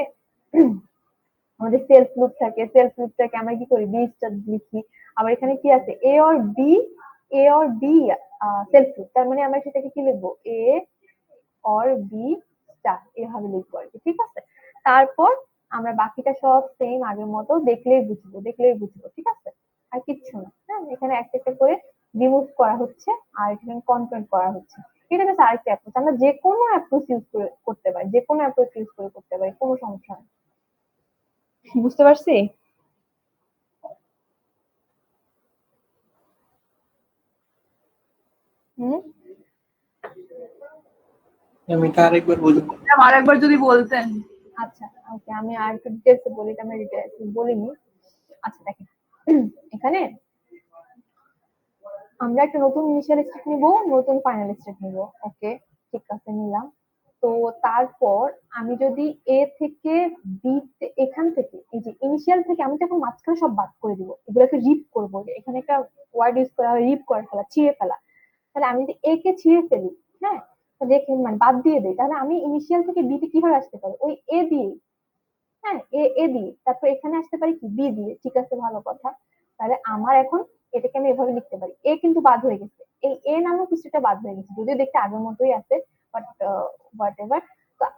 আমাদের সেলফ লুপ থাকে, সেলফ লুপটাকে আমরা কি করি, বি স্টার লিখি। আবার এখানে কি আছে, A or B, A or B self loop, তার মানে আমরা সেটাকে কি লিখবো, এ অর বি স্টার, এভাবে লিখবো আর কি। ঠিক আছে, তারপর আমরা বাকিটা সব সেম আগের মতো, দেখলেই বুঝবো, দেখলেই বুঝবো, ঠিক আছে, আর কিচ্ছু না। হ্যাঁ, এখানে একটা একটা করে রিমুভ করা হচ্ছে আর এখানে কনফার্ম করা হচ্ছে। এটা হচ্ছে আরেকটা অ্যাপ্রোচ, আমরা যে কোনো অ্যাপ্রোচ ইউজ করে করতে পারি, যে কোনো অ্যাপ্রোচ ইউজ করে করতে পারি, কোনো সমস্যা নেই। বুঝতে পারছি? হুম, এটা আরেকবার বলুন। আরেকবার যদি বলতেন। আচ্ছা, ওকে, আমি আর একটু ডিটেলসে বলি, এটা আমি ডিটেলসে বলিনি। আচ্ছা দেখেন, এখানে আমরা একটা নতুন ইনিশিয়াল স্টেট নিব, নতুন ফাইনাল স্টেট নিব, ওকে, ঠিক আছে, নিলাম। তো তারপর আমি যদি এ থেকে বি, এখান থেকে এই যে ইনিশিয়াল থেকে আমি তো এখন মাঝখানে সব বাদ করে দিব, এগুলোকে রিপ করবো, এখানে একটা ওয়ার্ড ইউজ করা হয়, রিপ করে ফেলা, ছিঁড়ে ফেলা। তাহলে আমি যদি এ কে ছিঁড়ে ফেলি, হ্যাঁ, দেখেন মানে বাদ দিয়ে দিই, তাহলে আমি ইনিশিয়াল থেকে বি তে কিভাবে আসতে পারি, ওই এ দিয়ে, হ্যাঁ, এ এ দিয়ে, তারপর এখানে আসতে পারি কি, বি দিয়ে, ঠিক আছে, ভালো কথা। তাহলে আমার এখন এটাকে আমি এভাবে লিখতে পারি, এ কিন্তু বাদ হয়ে গেছে, এই এ নামক কিছুটা বাদ হয়ে গেছে, যদিও দেখতে আগের মতোই আছে, বাট হোয়াট এভার,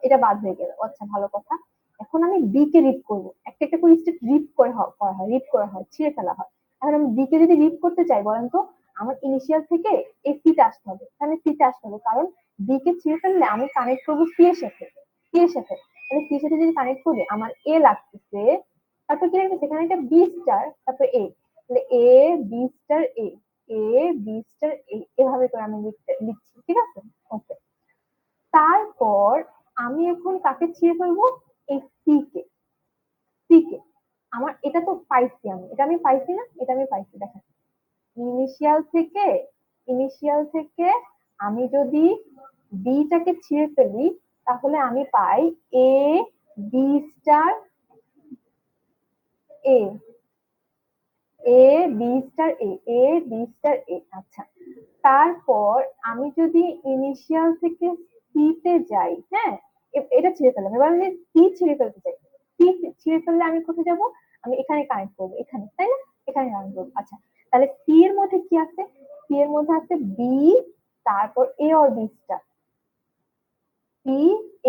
এটা বাদ হয়ে গেল, আচ্ছা ভালো কথা। এখন আমি বি কে রিড করবো, একটা একটা করে স্টেপ রিড করে করা হয়, রিড করা হয়, ছিঁড়ে ফেলা হয়। এখন আমি বি কে যদি রিড করতে চাই, বলেন তো, আমার ইনিশিয়াল থেকে এই সিতে আসতে হবে, এখানে সিতে আসতে হবে, কারণ বি কে ছিঁড়ে ফেললে আমি কানেক্ট করবো সি এর সাথে, সি এর সাথে। তাহলে সি এর সাথে যদি কানেক্ট করি, আমার এ লাগতেছে, তারপর কি লাগতেছে, এখানে একটা বি স্টার, তারপর এ, তাহলে A B star A, A B star এ, এভাবে করে আমি লিখছি, ঠিক আছে, ওকে। তারপর আমি এখন কাকে ছিঁড়ে ফেলবো, এই সি কে, সি কে, আমার এটা তো পাইছি, আমি এটা আমি পাইছি না, এটা আমি পাইছি, দেখেন ইনিশিয়াল থেকে, ইনিশিয়াল থেকে আমি যদি বিটাকে ছিঁড়ে ফেলি, তাহলে আমি পাই A B star A, A B star A, A B star এ, আচ্ছা। তারপর আমি যদি ইনিশিয়াল থেকে সি তে যাই, হ্যাঁ, এটা ছিঁড়ে ফেললাম, এবার আমি সি ছিঁড়ে ফেলতে চাই, সি ছিঁড়ে ফেললে আমি কোথায় যাব, আমি এখানে কানেক্ট করবো, এখানে, তাই না, এখানে কানেক্ট করবো। আচ্ছা, তাহলে সি এর মধ্যে কি আছে, সি এর মধ্যে আছে বি, তারপর A or B star, C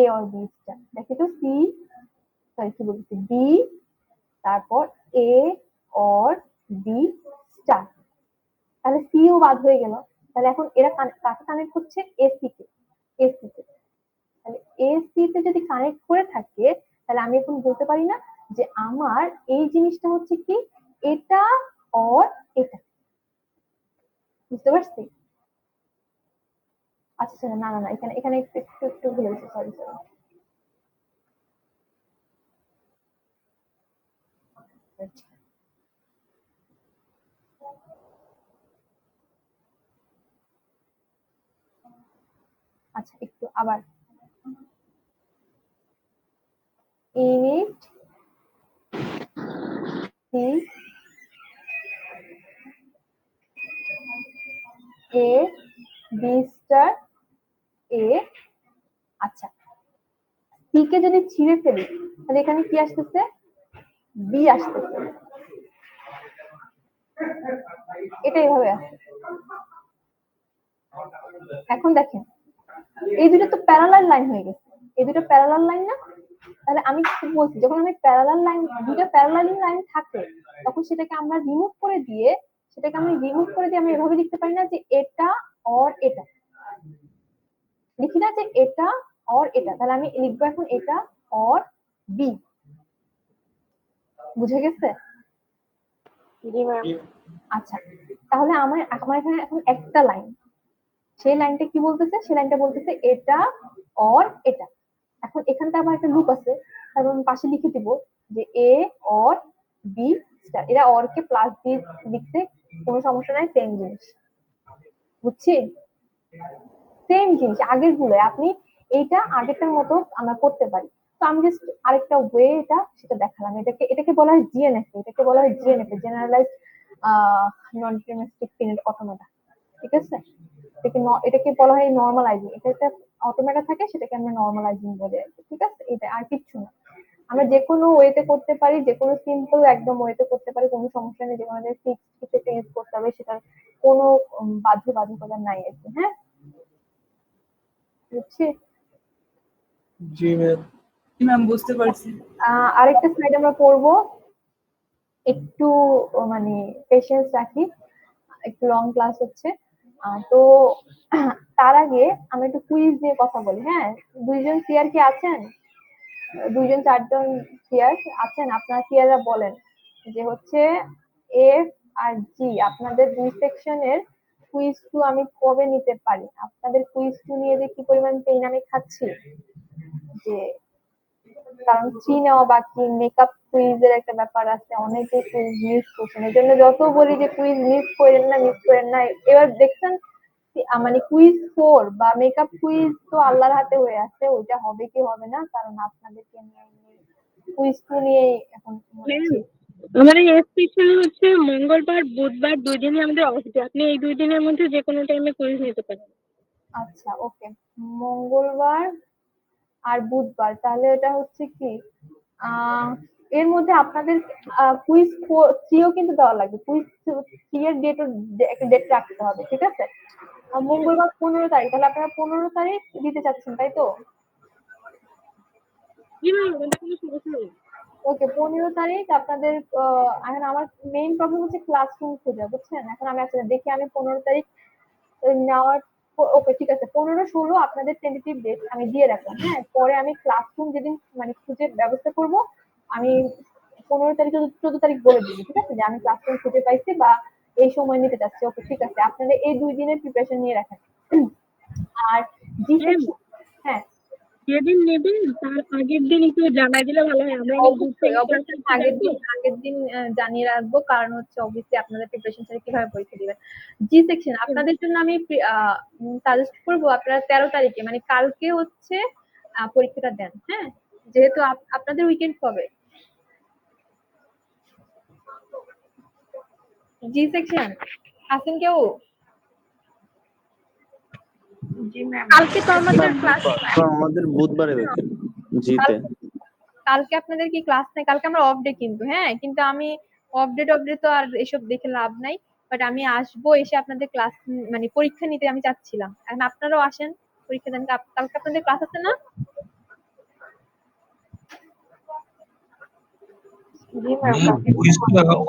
A or B star, দেখি তো সি, সরি কি বলছি, বি, তারপর এ অর বি স্টার, তাহলে সি ও বাদ হয়ে গেল। তাহলে এখন এরা কাকে কানেক্ট করছে, এসি কে, এসি তে। তাহলে এসি তে যদি কানেক্ট করে থাকে, তাহলে আমি এখন বলতে পারি না যে আমার এই জিনিসটা হচ্ছে কি, এটা অর এটা, বুঝতে পারছি? আচ্ছা না না না, এখানে এখানে একটু একটু একটু ভুলে গেছি, সরি সরি। আচ্ছা একটু আবার, init C A B star এ। আচ্ছা, সি কে যদি ছিঁড়ে ফেলি তাহলে এখানে কি আসতেছে? বি আসতেছে। এটা এইভাবে আসছে। এখন দেখেন এই দুটো তো প্যারালাল লাইন হয়ে গেছে, এই দুটো প্যারালাল লাইন না? তাহলে আমি কি বলছি, যখন আমি প্যারালাল লাইন, দুটো প্যারালাল লাইন থাকে তখন সেটাকে আমরা রিমুভ করে দিয়ে আমি এভাবে লিখতে পারি না যে এটা অর এটা, লিখি না যে এটা অর এটা, তাহলে আমি লিখবো এখন এটা অর বি। বুঝে গেছে? জি ম্যাম। আচ্ছা, তাহলে আমার আমার এখানে এখন একটা লাইন, সেই লাইনটা কি বলতেছে? সেই লাইনটা বলতেছে এটা অর এটা। এখন এখানটা আমার একটা লুপ আছে, কারণ পাশে লিখে দিব যে এ অর বি স্টার। এরা অর কে প্লাস দিয়ে লিখতে কোনো সমস্যা নাই, সেম জিনিস। বুঝছি? সেম জিনিস আগের গুলো, আপনি এইটা আগেরটার মতো আমরা করতে পারি। তো আমি জাস্ট আরেকটা ওয়ে এটা সেটা দেখালাম। এটাকে বলা হয় জিএনএফ, এটাকে বলা হয় জিএনএফ, জেনারেলাইজ নন ডিটারমিনিস্টিক ফিনিট অটোমেটা। ঠিক আছে? এটাকে বলা হয় নর্মালাইজিং। এটা একটা অটোমেটা থাকে, সেটাকে আমরা নর্মালাইজিং বলে আর কি। ঠিক আছে? এটা আর কিচ্ছু না। আমরা যে কোনো ওয়েতে করতে পারি, যে কোনো সিম্পল একদম ওয়েতে করতে পারি, কোনো সমস্যা নেই। যেমন আমাদের ফিক্স কিছুতে ইউজ করতে হবে, সেটার কোনো বাধ্যবাধকতা নাই আর কি। হ্যাঁ, বুঝছি? জি ম্যাম। ম্যাম বুঝতে পারছি। আরেকটা স্লাইড আমরা পড়বো, একটু মানে পেশেন্স রাখি, একটু লং ক্লাস হচ্ছে। তো তার আগে আমি একটু কুইজ নিয়ে কথা বলি। হ্যাঁ, দুইজন সিআর কি আছেন? দুইজন চারজন সিআর আছেন? আপনারা সিআররা বলেন যে হচ্ছে এফ আর জি আপনাদের দুই সেকশনের কুইজ টু আমি কবে নিতে পারি? আপনাদের কুইজ টু নিয়ে যে কি পরিমাণ পেইন আমি খাচ্ছি, যে কারণ থ্রি নেওয়া বাকি, মেকআপ কুইজের একটা ব্যাপার আছে, অনেকে কুইজ মিস করছেন। এই জন্য যত বলি যে কুইজ মিস করেন না। এবার দেখছেন মানে কুইজ 4 বা মেকআপ কুইজ তো আল্লাহর হাতে হয়ে আছে, ওইটা হবে কি হবে না, কারণ আপনাদেরকে নিয়ে কুইজ 2 নিয়ে এখন ম্যাম, আমাদের এই সেকশনে হচ্ছে মঙ্গলবার বুধবার 2 দিনই আমাদের অফ ডে। আপনি এই 2 দিনের মধ্যে যে কোনো টাইমে কুইজ নিতে পারেন। আচ্ছা, ওকে। মঙ্গলবার আর বুধবার, তাহলে এটা হচ্ছে কি এর মধ্যে আপনাদের কুইজ 3ও কিন্তু দেওয়া লাগবে। কুইজ 3 এর একটা ডেট রাখতে হবে। ঠিক আছে? মঙ্গলবার 15 তারিখ, তাহলে আপনারা 15 তারিখ দিতে চাচ্ছেন, তাই তো? জি ম্যাম, ওটা কোনো সমস্যা নেই। ওকে, 15 তারিখ আপনাদের। এখন আমার মেইন প্রবলেম হচ্ছে ক্লাসরুম খোঁজা, বুঝছেন? এখন আমি আসলে দেখি আমি 15 তারিখ নেওয়ার। ওকে, ঠিক আছে, 15, 16 আপনাদের টেন্টেটিভ ডেট আমি দিয়ে রাখলাম। হ্যাঁ, পরে আমি ক্লাসরুম যেদিন মানে খুঁজে ব্যবস্থা করব, আমি 15 তারিখ 14 তারিখ বলে দিবি। ঠিক আছে? যে আমি ক্লাসরুম খুঁজে পাইছি বা এই সময় নিতে চাচ্ছি। ওকে, ঠিক আছে, আপনারা এই 2 দিনের প্রিপারেশন নিয়ে রাখেন। আর জি ম্যাম, সেকশন। হ্যাঁ, যেদিন নেবেন তার আগের দিন একটু জানাই দিলে ভালো হয়। আমরা অনেক দূর থেকে ক্লাস অবশ্যই করতে আগের যাবো। দিন জানিয়ে রাখবো, কারণ হচ্ছে অবভিয়াসলি আপনাদের প্রিপারেশন ছাড়া কিভাবে পরীক্ষা দিবেন। জি সেকশন আপনাদের জন্য আমি সাজেস্ট করবো আপনারা 13 তারিখে মানে কালকে হচ্ছে পরীক্ষাটা দেন। হ্যাঁ, যেহেতু আপনাদের উইকেন্ড কবে? জি সেকশন আছেন কেউ? জি ম্যাম। কালকে তো আমাদের ক্লাস, আমাদের বুধবারে উইকেন্ড জিতে। কালকে আপনাদের কি ক্লাস নাই? কালকে আমরা অফ ডে কিন্তু। হ্যাঁ, কিন্তু আমি অফ ডে তো আর এসব দেখে লাভ নাই। বাট আমি আসবো, এসে আপনাদের ক্লাস মানে পরীক্ষা নিতে আমি চাচ্ছিলাম। এখন আপনারাও আসেন, পরীক্ষা দেন। কালকে আপনাদের ক্লাস আছে না? জি ম্যাম।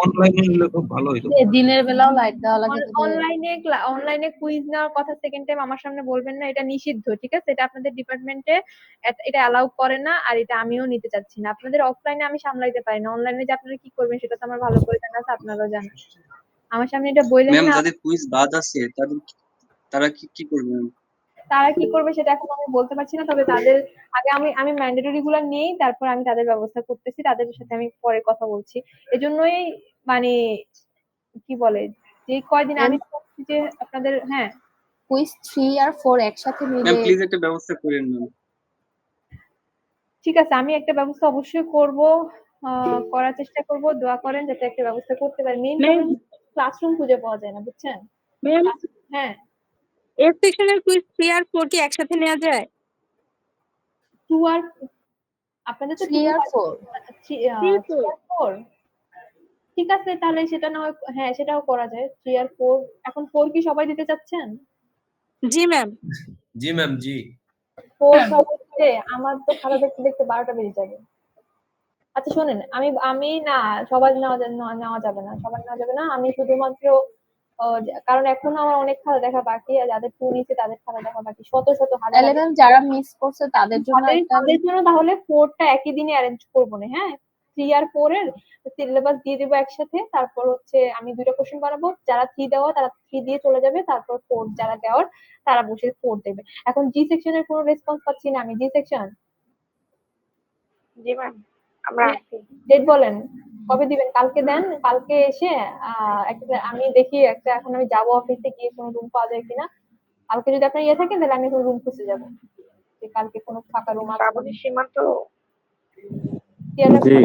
অনলাইনে নিলে খুব ভালো হতো। দিনের বেলাও লাইট দেওয়া লাগে। অনলাইনে কুইজ নেওয়ার কথা সেকেন্ড টাইম আমার সামনে বলবেন না, এটা নিষিদ্ধ। ঠিক আছে? এটা আপনাদের ডিপার্টমেন্টে এটা অ্যালাউ করে না, আর এটা আমিও নিতে চাচ্ছি না। আপনাদের অফলাইনে আমি সামলাইতে পারি না, অনলাইনে যে আপনারা কি করবেন সেটা তো আমার ভালো করে জানা আছে, আপনারাও জানেন। আমার সামনে এটা বললেন ম্যাম, না। যাদের কুইজ বাদ আছে তারা কি করবে? তারা কি করবে সেটা এখন আমি বলতে পারছি না, তবে তাদের আগে আমি ম্যান্ডেটরি গুলা নেই, তারপর আমি তাদের ব্যবস্থা করতেছি, তাদের সাথে আমি পরে কথা বলছি। এজন্যই মানে কি বলে, যে কয়দিন আমি ভাবছি যে আপনাদের। হ্যাঁ, কুইজ 3 আর 4 একসাথে ম্যাম, মিলে। প্লিজ একটা ব্যবস্থা করেন ম্যাম। ঠিক আছে, আমি একটা ব্যবস্থা অবশ্যই করব, করার চেষ্টা করব। দোয়া করেন যাতে একটা ব্যবস্থা করতে পারি। মেইন ম্যাম, প্রবলেম ক্লাসরুম খুঁজে পাওয়া যায় না, বুঝছেন? ম্যাম, হ্যাঁ, এফ সেকশনের কুইজ 3 আর 4 কি একসাথে নেওয়া যায়? 2 আর আপনাদের তো 3 2 আর আর 4 3 3, 4 আর 4 ঠিক আছে, তাহলে সেটা না হয় হ্যাঁ, সেটাও করা যায়। 3 আর 4 এখন 4 কি সবাই দিতে চাচ্ছেন? জি ম্যাম। জি ম্যাম, জি। 4 সব হচ্ছে আমার তো খাতা দেখতে দেখতে 12টা বেজে যাবে। আচ্ছা শোনেন, আমি না সবার নেওয়া যাবে না, সবার নেওয়া যাবে না। আমি শুধুমাত্র কারণ এখনো আমার অনেক খাতা দেখা বাকি, আর যাদের 2 নিচে তাদের খাতা দেখা বাকি, শত শত হাজার তাহলে হাজার। ম্যাম যারা মিস করছে তাদের জন্য তাদের একটা তাদের জন্য তাহলে 4টা একই দিনে অ্যারেঞ্জ করবো না, হ্যাঁ। 3 আর 4 এর সিলেবাস দিয়ে দেবো একসাথে, তারপর হচ্ছে আমি 2টা কোশ্চেন বানাবো, যারা 3 দেওয়া তারা 3 দিয়ে চলে যাবে, তারপর 4 যারা দেওয়ার তারা বসে 4 দেবে। এখন জি সেকশনের কোনো রেসপন্স পাচ্ছি না আমি। জি সেকশন জি ম্যাম, আমরা আছি। ডেট বলেন, কবে দিবেন? কালকে দেন, কালকে এসে আমি দেখি একটা, এখন আমি যাবো অফিসে, গিয়ে কোনো রুম পাওয়া যায় কিনা। কালকে যদি আপনার ইয়ে থাকেন তাহলে আমি কোনো রুম খুঁজে যাবো, যে কালকে কোনো ফাঁকা রুম আছে। শ্রাবণী সীমান্ত। সিয়ারা জি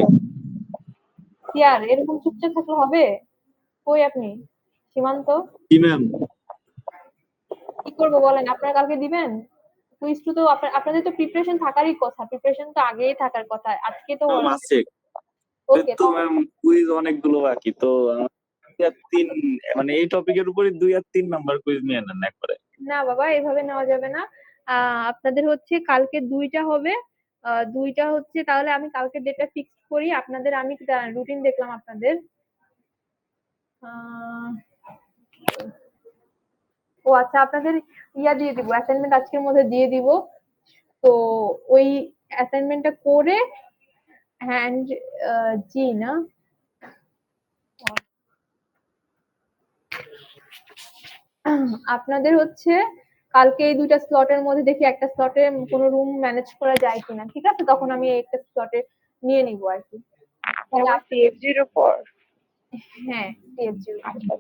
সিয়ার এরকম চুপচাপ থাকলে হবে? কই আপনি সীমান্ত? জি ম্যাম কি করবো বলেন, আপনারা কালকে দিবেন? কুইজ তো আপনাদের তো প্রিপারেশন থাকারই কথা, প্রিপারেশন তো আগেই থাকার কথা, আজকে তো ম্যাম আছে ওকে। তো ম্যাম কুইজ অনেকগুলো বাকি তো আমার 2 আর 3 মানে এই টপিকের উপরে 2 আর 3 নাম্বার কুইজ নিয়ে নেন একবারে। না বাবা, এভাবে নেওয়া যাবে না। আপনাদের হচ্ছে কালকে 2টা হবে। 2টা হচ্ছে, তাহলে আমি কালকে ডেটটা ফিক্স করি আপনাদের। আমি রুটিন দেখলাম আপনাদের। আহ, ও আচ্ছা, আপনাদের ইয়া দিয়ে দিব, অ্যাসাইনমেন্ট আজকের মধ্যে দিয়ে দিব। তো ওই অ্যাসাইনমেন্টটা করে হ্যান্ড জি না, আপনাদের হচ্ছে কালকে এই 2টা স্লটের মধ্যে দেখি একটা স্লটে কোনো রুম ম্যানেজ করা যায় কিনা, ঠিক আছে? তখন আমি একটা স্লটে নিয়ে নিব আর কি। তাহলে যেমন সিএফজির উপর। হ্যাঁ, সিএফজি। আচ্ছা,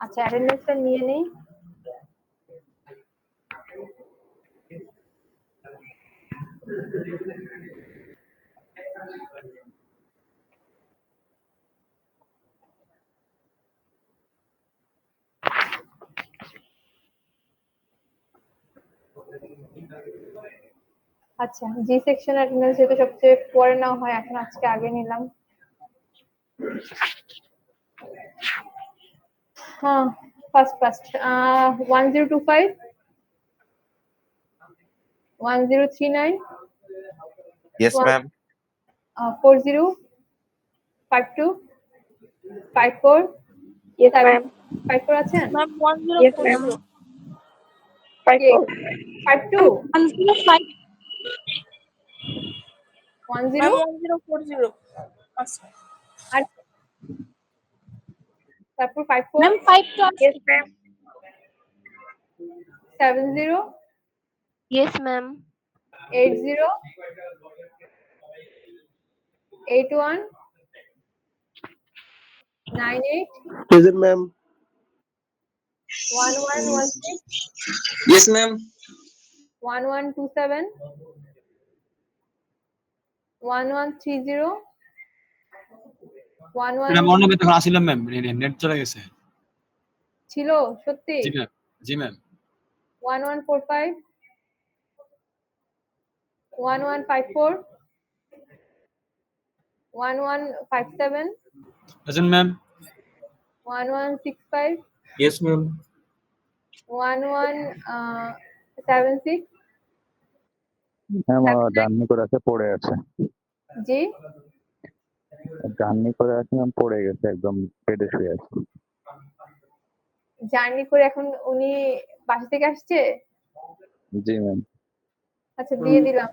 আচ্ছা, অ্যাটেন্ডেন্সটা নিয়ে নেই। আচ্ছা, জি সেকশন অ্যাটেন্ডেন্স যেহেতু সবচেয়ে পরে নেওয়া হয়, এখন আজকে আগে নিলাম। হ্যাঁ, first 1025 1039 Yes, ma'am. 4052 54 yes ma'am. 54 আছেন? Ma'am yes ma'am. 54 52 1005 10 1040 আচ্ছা আর তারপর 54 ma'am 5 to yes ma'am. 70 yes ma'am 80 81 98 present ma'am 1116 Yes, ma'am. 1127 1130 ma'am 11 অন্য তখন আসিলাম ম্যাম, নেট চলে গেছে। ছিল সত্যি? জি ম্যাম, জি ma'am. 1145 1154 1157 present ma'am. 1165 yes ma'am. 1176 ma'am journey করে আছে, পড়ে আছে। জি জার্নি করে আছে ম্যাম, পড়ে গেছে, একদম পেটে শুয়ে আছে। জার্নি করে এখন উনি বাসা থেকে আসছে? জি ম্যাম। আচ্ছা, দিয়ে দিলাম।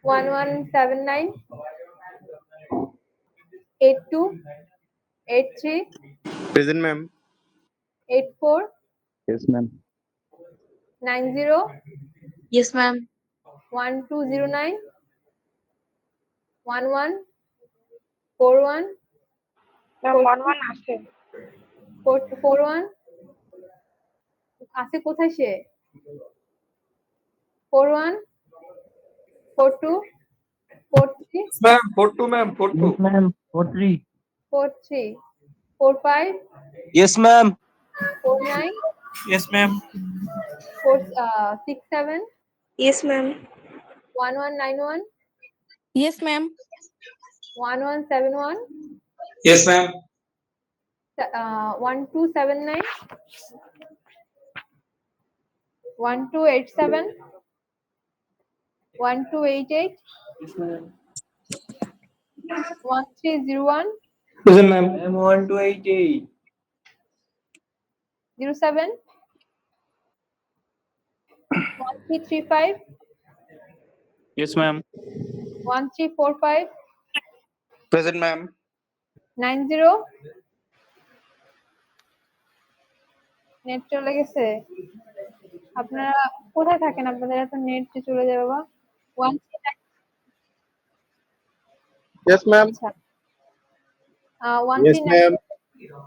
1179 82 83 present ma'am 84 yes ma'am. 90 yes ma'am 1209 11 41 ma'am 11 আছে। 41 আছে কোথায় সে? 41 42 43 ma'am 42 ma'am 42 ma'am 43 43 45 yes ma'am 49 Yes, ma'am. 467 Yes, ma'am. 1191 Yes, ma'am. 1171 Yes, ma'am. 1279 1287 1288 1301 Present, ma'am. 1288. 07 1335 Yes, ma'am. 1345 Present, ma'am. 90 net চলে গেছে। আপনারা কোথায় থাকেন? আপনাদের এত নেট যে চলে যাবে বা 13 Yes, ma'am. আচ্ছা Yes, ma'am.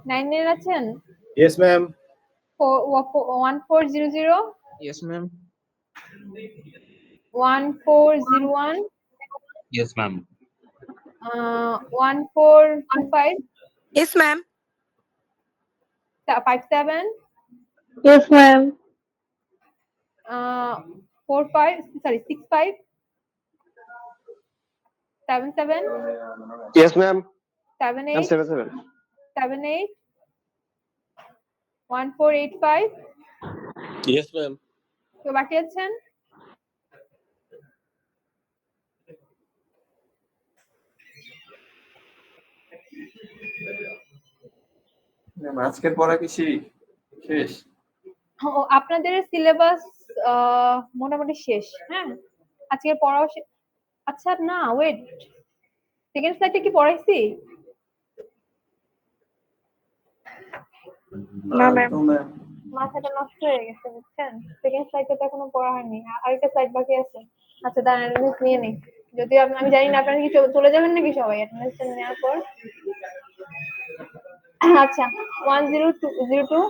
1399 আছেন? Yes, ma'am. 1400 Yes, ma'am. 1401 Yes, ma'am. 1425 Yes, ma'am. 57 Yes, ma'am. 65 77 Yes, ma'am. 78 77. 78 1485 Yes, ma'am. তো বাকি আছেন? আজকের পড়া কি শেষ? ও আপনাদের সিলেবাস মোটামুটি শেষ। হ্যাঁ, আজকের পড়াও আচ্ছা না ওয়েট, সেকেন্ড স্লাইডে কি পড়াইছি? না ম্যাম। মাথাটা নষ্ট হয়ে গেছে বুঝছেন, সেকেন্ড স্লাইডে তো এখনো পড়া হয়নি, আরেকটা স্লাইড বাকি আছে। আচ্ছা দাঁড়ান অ্যাটেন্ডেন্স নিয়ে নিই, যদিও আমি জানি না আপনারা কি চলে যাবেন নাকি সবাই অ্যাটেন্ডেন্স নেওয়ার পর। আচ্ছা 10202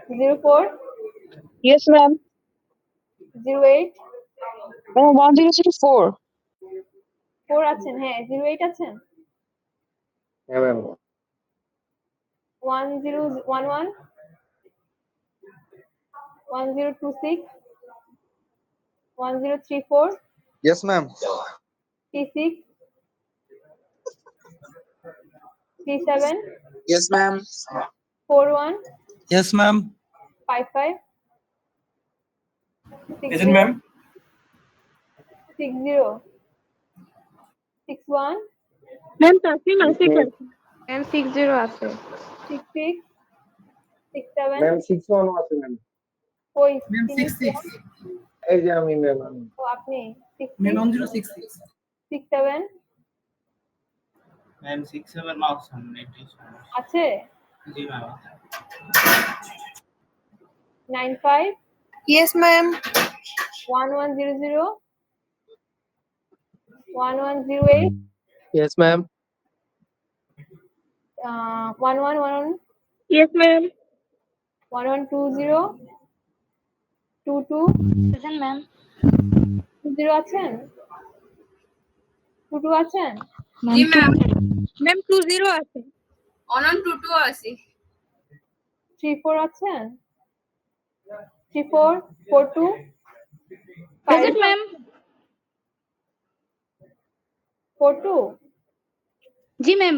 04 Yes, ma'am. 08 1004. 4 আছেন? হ্যাঁ 08 আছেন? Yeah, ma'am. 1011 1026 1034 Yes, ma'am. 36 37 Yes, ma'am. 41 Yes, ma'am. 55 Present, ma'am. 60 61 Ma'am, Tasneem আছে Yes, class? Ma'am, 60 আছে। 66 67 ma'am. 61 আছে, ma'am. কই Ma'am, তিনি 66. এই যে আমি, ma'am. ও আপনি Ma'am, 60 1066. 67 Ma'am, 67 marks on it. আছে? জি ma'am. 95 Yes, ma'am. 1100 1108 Yes, ma'am. 1111 Yes, ma'am. 1120 22 Present, ma'am. 20 আছেন? 22 আছেন? জি ma'am. Ma'am, 20 আছে। 1122 আছে। 34 আছেন? 34 42 Present, ma'am. 42 জি ma'am.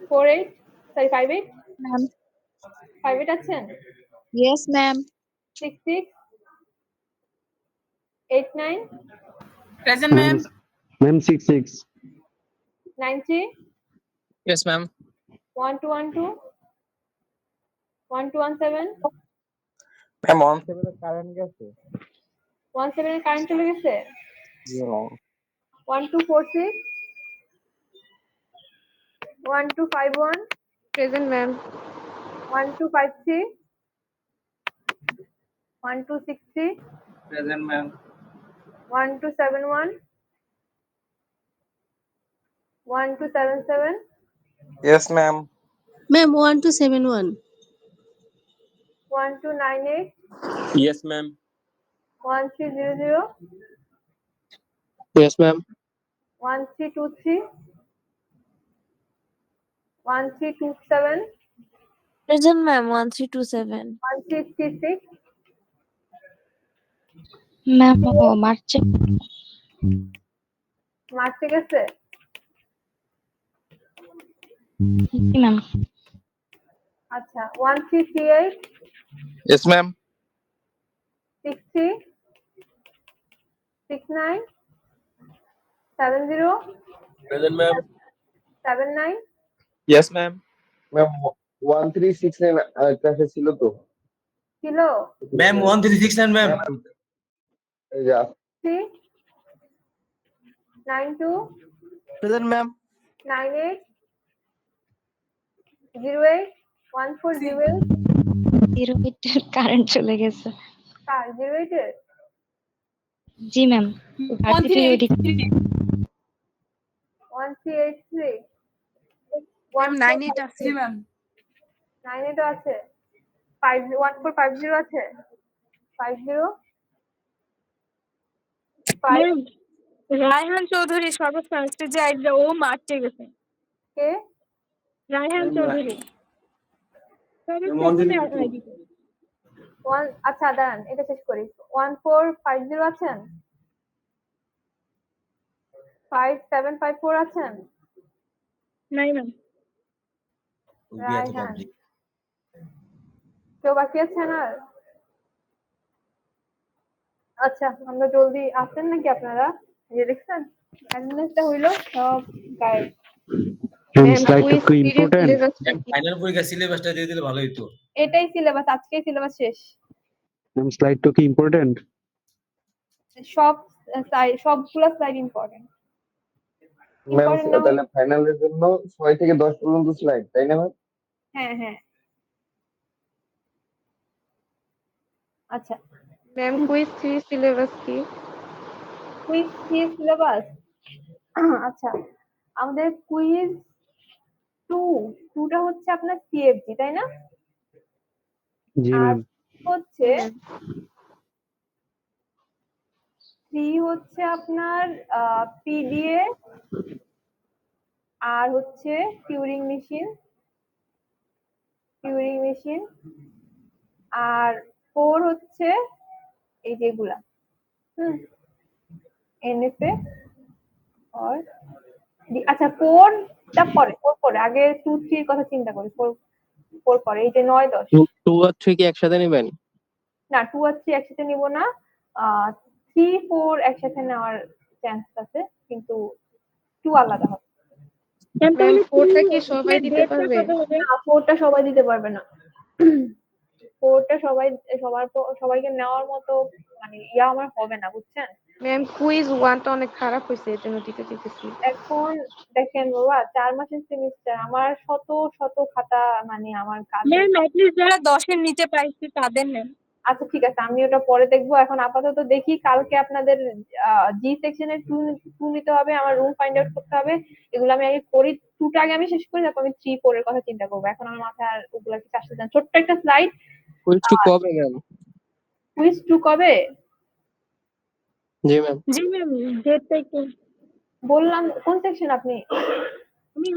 48 sorry 58 Ma'am. 58 আছেন? Yes, ma'am. 66 89 Present, ma'am. Ma'am 66. 90 Yes, ma'am. 1212 1217 Ma'am, on 7 এর কারেন্ট গেছে? 17 এর কারেন্ট চলে গেছে? Yeah. 1246 1251 Present, ma'am. 1253 1260 Present, ma'am. 1271 1277 Yes, ma'am. Ma'am, 1271. 1298 Yes, ma'am. 1300 Yes, ma'am. 1323 1327 Present ma'am 1327. 1336 Ma'am March. মার্চে গেছে? Ma'am আচ্ছা 1338 Yes, ma'am. 60 69 70 present ma'am 79 Yes, ma'am. Ma'am 1369 ক্লাসে ছিল তো ছিল ম্যাম 1369 ম্যাম এই যে 3 92 Present, ma'am. 98 08 1408 08 কারেন্ট চলে গেছে। কার 08 এর জি ম্যাম ভার্সিটির ওইদিকে 1383 ম্যাম 98 আছে। ম্যাম 98 আছে 1450 আছে 50 ম্যাম রায়হান চৌধুরী সর্বশ্রেষ্ঠ যে আইডিয়া ও মারতে গেছে। কে রায়হান চৌধুরী আচ্ছা দাঁড়ান এটা শেষ করি 1450 আছেন 5754 আছেন নাই ম্যাম রায়হান কেউ বাকি আছেন আর আচ্ছা আমরা জলদি আসেন নাকি আপনারা যে দেখছেন অ্যাটেন্ডেন্সটা হইলো সব গায়েব ফাইনাল পরীক্ষা সিলেবাসটা দিয়ে দিলে ভালো হতো এটাই সিলেবাস আজকেই সিলেবাস শেষ স্লাইডটা কি ইম্পর্টেন্ট? সব সবগুলো স্লাইড ইম্পর্টেন্ট ম্যাম তাহলে ফাইনালের জন্য 6 থেকে 10 পর্যন্ত স্লাইড তাই না ম্যাম? হ্যাঁ হ্যাঁ আচ্ছা ম্যাম কুইজ 3 সিলেবাস কি? কুইজ কি সিলেবাস আচ্ছা আমাদের কুইজ 2টা হচ্ছে আপনার সিএফজি তাই না জি আর ম্যাম। হচ্ছে 3 হচ্ছে আপনার পিডিএ আর হচ্ছে টিউরিং মেশিন আর 4 হচ্ছে এই যেগুলা এনএফএ আর আচ্ছা 4টা পরে আগে 2 3 এর কথা চিন্তা করি 4 পরে এই যে 9 10 2 আর 3 কি একসাথে নেবেন? না 2 আর 3 একসাথে নিব না 3 4 একসাথে নেওয়ার চান্স আছে কিন্তু 2 আলাদা হবে ম্যাম 4টা কি সবাই দিতে পারবে? না 4টা সবাই দিতে পারবে না 4টা সবাইকে নেওয়ার মতো মানে আমার হবে না বুঝছেন ম্যাম কুইজ 1টা অনেক খারাপ হয়েছে এজন্য দিতে চাইতেছি। এখন দেখেন বাবা 4 মাসের সেমিস্টার আমার শত শত খাতা মানে আমার কাজ ম্যাম অ্যাটলিস্ট যারা 10 এর নিচে পাইছে তাদের নেন। আচ্ছা ঠিক আছে আমি ওটা পরে দেখবো এখন আপাতত দেখি কালকে আপনাদের জি সেকশনের 2 নিতে হবে আমার রুম ফাইন্ড আউট করতে হবে এগুলো আমি আগে করি 2টা আগে আমি শেষ করি তারপর আমি 3 4 এর কথা চিন্তা করবো এখন আমার মাথায় আর ওগুলা কিছু আসছে না ছোট্ট একটা স্লাইড কুইজ 2 কবে ম্যাম? কুইজ 2 কবে জি ম্যাম। জি ম্যাম ডেটটা একটু বললাম কোন সেকশন আপনি আমি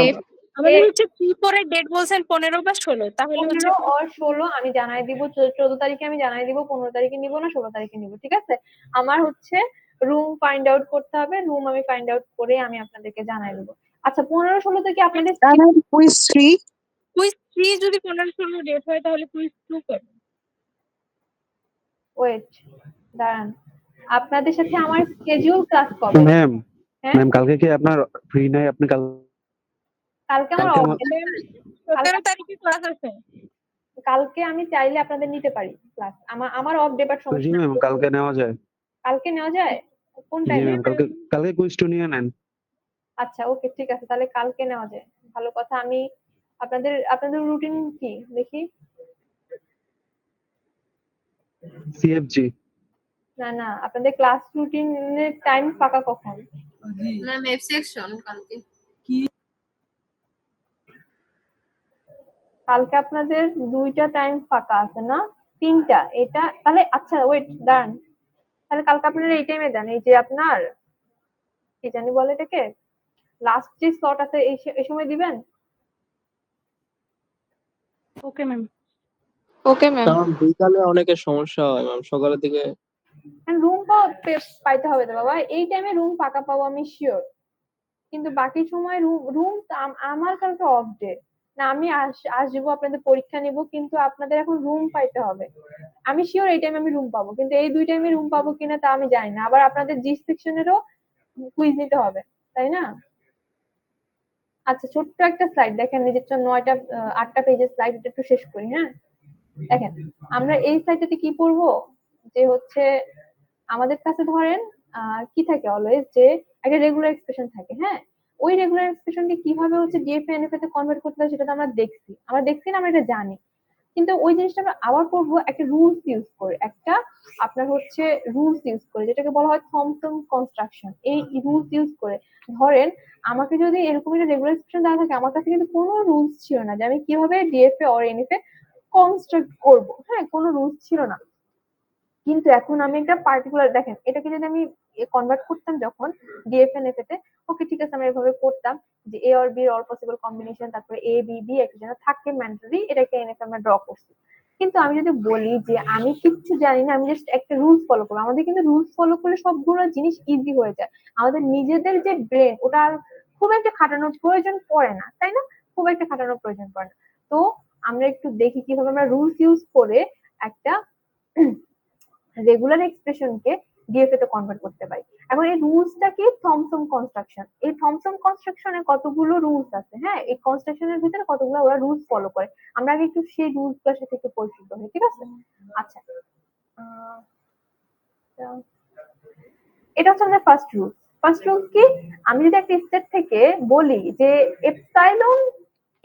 এফ আমাদের হচ্ছে 3 4 এর ডেট বলছেন 15 বা 16 তাহলে হচ্ছে 15 আর 16 আমি জানাই দিব 14 তারিখে আমি জানাই দিব 15 তারিখে নিব না 16 তারিখে নিব ঠিক আছে আমার হচ্ছে রুম ফাইন্ড আউট করতে হবে রুম আমি ফাইন্ড আউট করে আমি আপনাদেরকে জানাই দিব আচ্ছা 15 16 থেকে আপনাদের কুইজ 3 যদি 15 16 ডেট হয় তাহলে কুইজ 2 করব। ওয়েট দাঁড়ান আপনাদের সাথে আমার স্কেডিউল ক্লাস কবে ম্যাম হ্যাঁ ম্যাম কালকে কি আপনার ফ্রি নাই? আপনি কালকে আমার কালকে off আমার- day। 17 তারিখে ক্লাস আছে। কালকে আমি চাইলে আপনাদের নিতে পারি ক্লাস আমার অফ ডে বাট জি সমস্যা ম্যাম নেই। কালকে নেওয়া যায়। কালকে নেওয়া যায় কোন জি টাইমে ম্যাম কালকে কুইজ 2 নিয়ে নেন। আচ্ছা ওকে ঠিক আছে তাহলে কালকে নেওয়া যায় ভালো কথা আমি আপনাদের রুটিন কি দেখি সিএফজি না না আপনাদের ক্লাস রুটিনের টাইম ফাঁকা কখন ম্যাম এফ সেকশন কালকে কালকে আপনাদের 2টা টাইম ফাঁকা আছে না 3টা এটা তাহলে আচ্ছা ওয়েট দাঁড়ান তাহলে কালকে আপনারা এই টাইমে দেন এই যে আপনার কি জানি বলে এটাকে লাস্ট যে স্লট আছে এই সময় দিবেন ওকে ম্যাম। Okay ma'am. কারণ বিকালে অনেকের সমস্যা হয় ম্যাম, সকালের দিকে। রুম পাইতে হবে তো বাবা, এই টাইমে রুম ফাঁকা পাবো আমি শিওর, কিন্তু বাকি সময় রুম রুম আমার কালকে অফ ডে না, আমি আসবো আপনাদের পরীক্ষা নিব, কিন্তু আপনাদের এখন রুম পাইতে হবে। আমি শিওর এই টাইমে আমি রুম পাবো, কিন্তু এই 2 টাইমে রুম পাবো কিনা তা আমি জানি না। আবার আপনাদের জি সেকশনেরও কুইজ নিতে হবে, তাই না? আচ্ছা, ছোট্ট একটা স্লাইড দেখেন, নিজের 8টা পেজের স্লাইড, এটা একটু শেষ করি। হ্যাঁ, দেখেন আমরা এই স্লাইডটাতে কি পড়বো, যে হচ্ছে আমাদের কাছে ধরেন কি থাকে অলওয়েজ, যে একটা রেগুলার এক্সপ্রেশন থাকে। হ্যাঁ, ওই রেগুলার এক্সপ্রেশনকে কিভাবে হচ্ছে ডিএফএ এনএফএ তে কনভার্ট করতে হয় সেটা তো আমরা দেখছি না, আমরা এটা জানি। কিন্তু ওই জিনিসটা আমরা আবার করবো একটা রুলস ইউজ করে, একটা আপনার হচ্ছে রুলস ইউজ করে, যেটাকে বলা হয় থমসন কনস্ট্রাকশন। এই রুলস ইউজ করে ধরেন আমাকে যদি এরকম একটা রেগুলার এক্সপ্রেশন দেওয়া থাকে, আমার কাছে কিন্তু কোনো রুলস ছিল না যে আমি কিভাবে ডিএফএ অর এনএফএ কনস্ট্রাক্ট করবো। হ্যাঁ, কোনো রুলস ছিল না। কিন্তু এখন আমি একটা পার্টিকুলার, দেখেন এটাকে যদি আমি কনভার্ট করতাম যখন ডিএফএনএফ তে, ওকে ঠিক আছে, আমরা এভাবে করতাম যে A or B all possible combination, তারপরে এ বি বি একটা যেন থাকে ম্যান্ডেটরি, এটাকে এনএফ আমরা ড্র করছি। কিন্তু আমি যদি বলি যে আমি কিচ্ছু জানি না, আমি জাস্ট একটা রুলস ফলো করবো, আমাদের কিন্তু রুলস ফলো করলে সবগুলো জিনিস ইজি হয়ে যায়। আমাদের নিজেদের যে ব্রেন, ওটা আর খুব একটা খাটানোর প্রয়োজন পড়ে না, তাই না? খুব একটা খাটানোর প্রয়োজন পড়ে না। তো আমরা একটু দেখি কিভাবে আমরা রুলস ইউজ করে একটা রেগুলার এক্সপ্রেশনকে ডিএফএ তে কনভার্ট করতে পারি। এখন এই রুলসটা কি? Thomson construction. এই থমসন কনস্ট্রাকশনে কতগুলো রুলস আছে। হ্যাঁ, এই কনস্ট্রাকশনের ভিতরে কতগুলো ওরা রুলস ফলো করে, আমরা আগে একটু সেই রুলস গুলোর সাথে একটু পরিচিত হই, ঠিক আছে? আচ্ছা, এটা হচ্ছে আমাদের ফার্স্ট রুল। ফার্স্ট রুল কি? আমি যদি একটা স্টেট থেকে বলি যে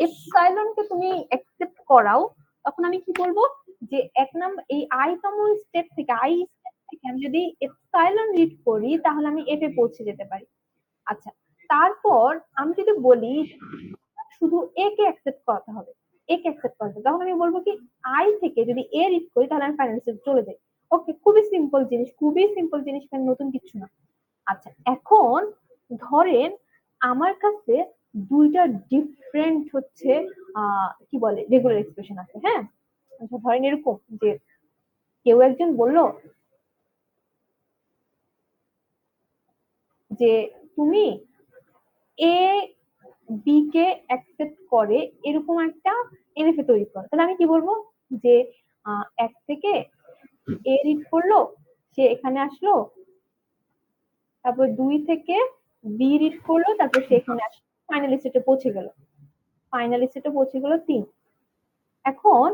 এপসাইলনকে তুমি অ্যাকসেপ্ট করাও, তখন আমি কি বলবো, যে এক নাম্বার এই তম স্টেপ থেকে আমি যদি এপসাইলন রিড করি, তাহলে আমি এফ এ পৌঁছে যেতে পারি। আচ্ছা, তারপর আমি যদি বলি শুধু এ কে অ্যাকসেপ্ট করাতে হবে, তখন আমি বলবো কি আই থেকে যদি এ রিড করি, তাহলে আমি ফাইনাল স্টেপ চলে যাই। ওকে, খুবই সিম্পল জিনিস, এখানে নতুন কিছু না। আচ্ছা, এখন ধরেন আমার কাছে দুইটা ডিফারেন্ট হচ্ছে কি বলে রেগুলার এক্সপ্রেশন আছে। হ্যাঁ, আচ্ছা ধরেন এরকম যে কেউ একজন বলল যে তুমি এ বি কে অ্যাকসেপ্ট করে এরকম একটা এনএফএ তৈরি করো, তাহলে আমি কি বলবো, যে 1 থেকে এ রিড করলো, সে এখানে আসলো, তারপর 2 থেকে বি রিড করলো, তারপর সে এখানে আসলো, ফাইনাল স্টেটে পৌঁছে গেল 3। এখন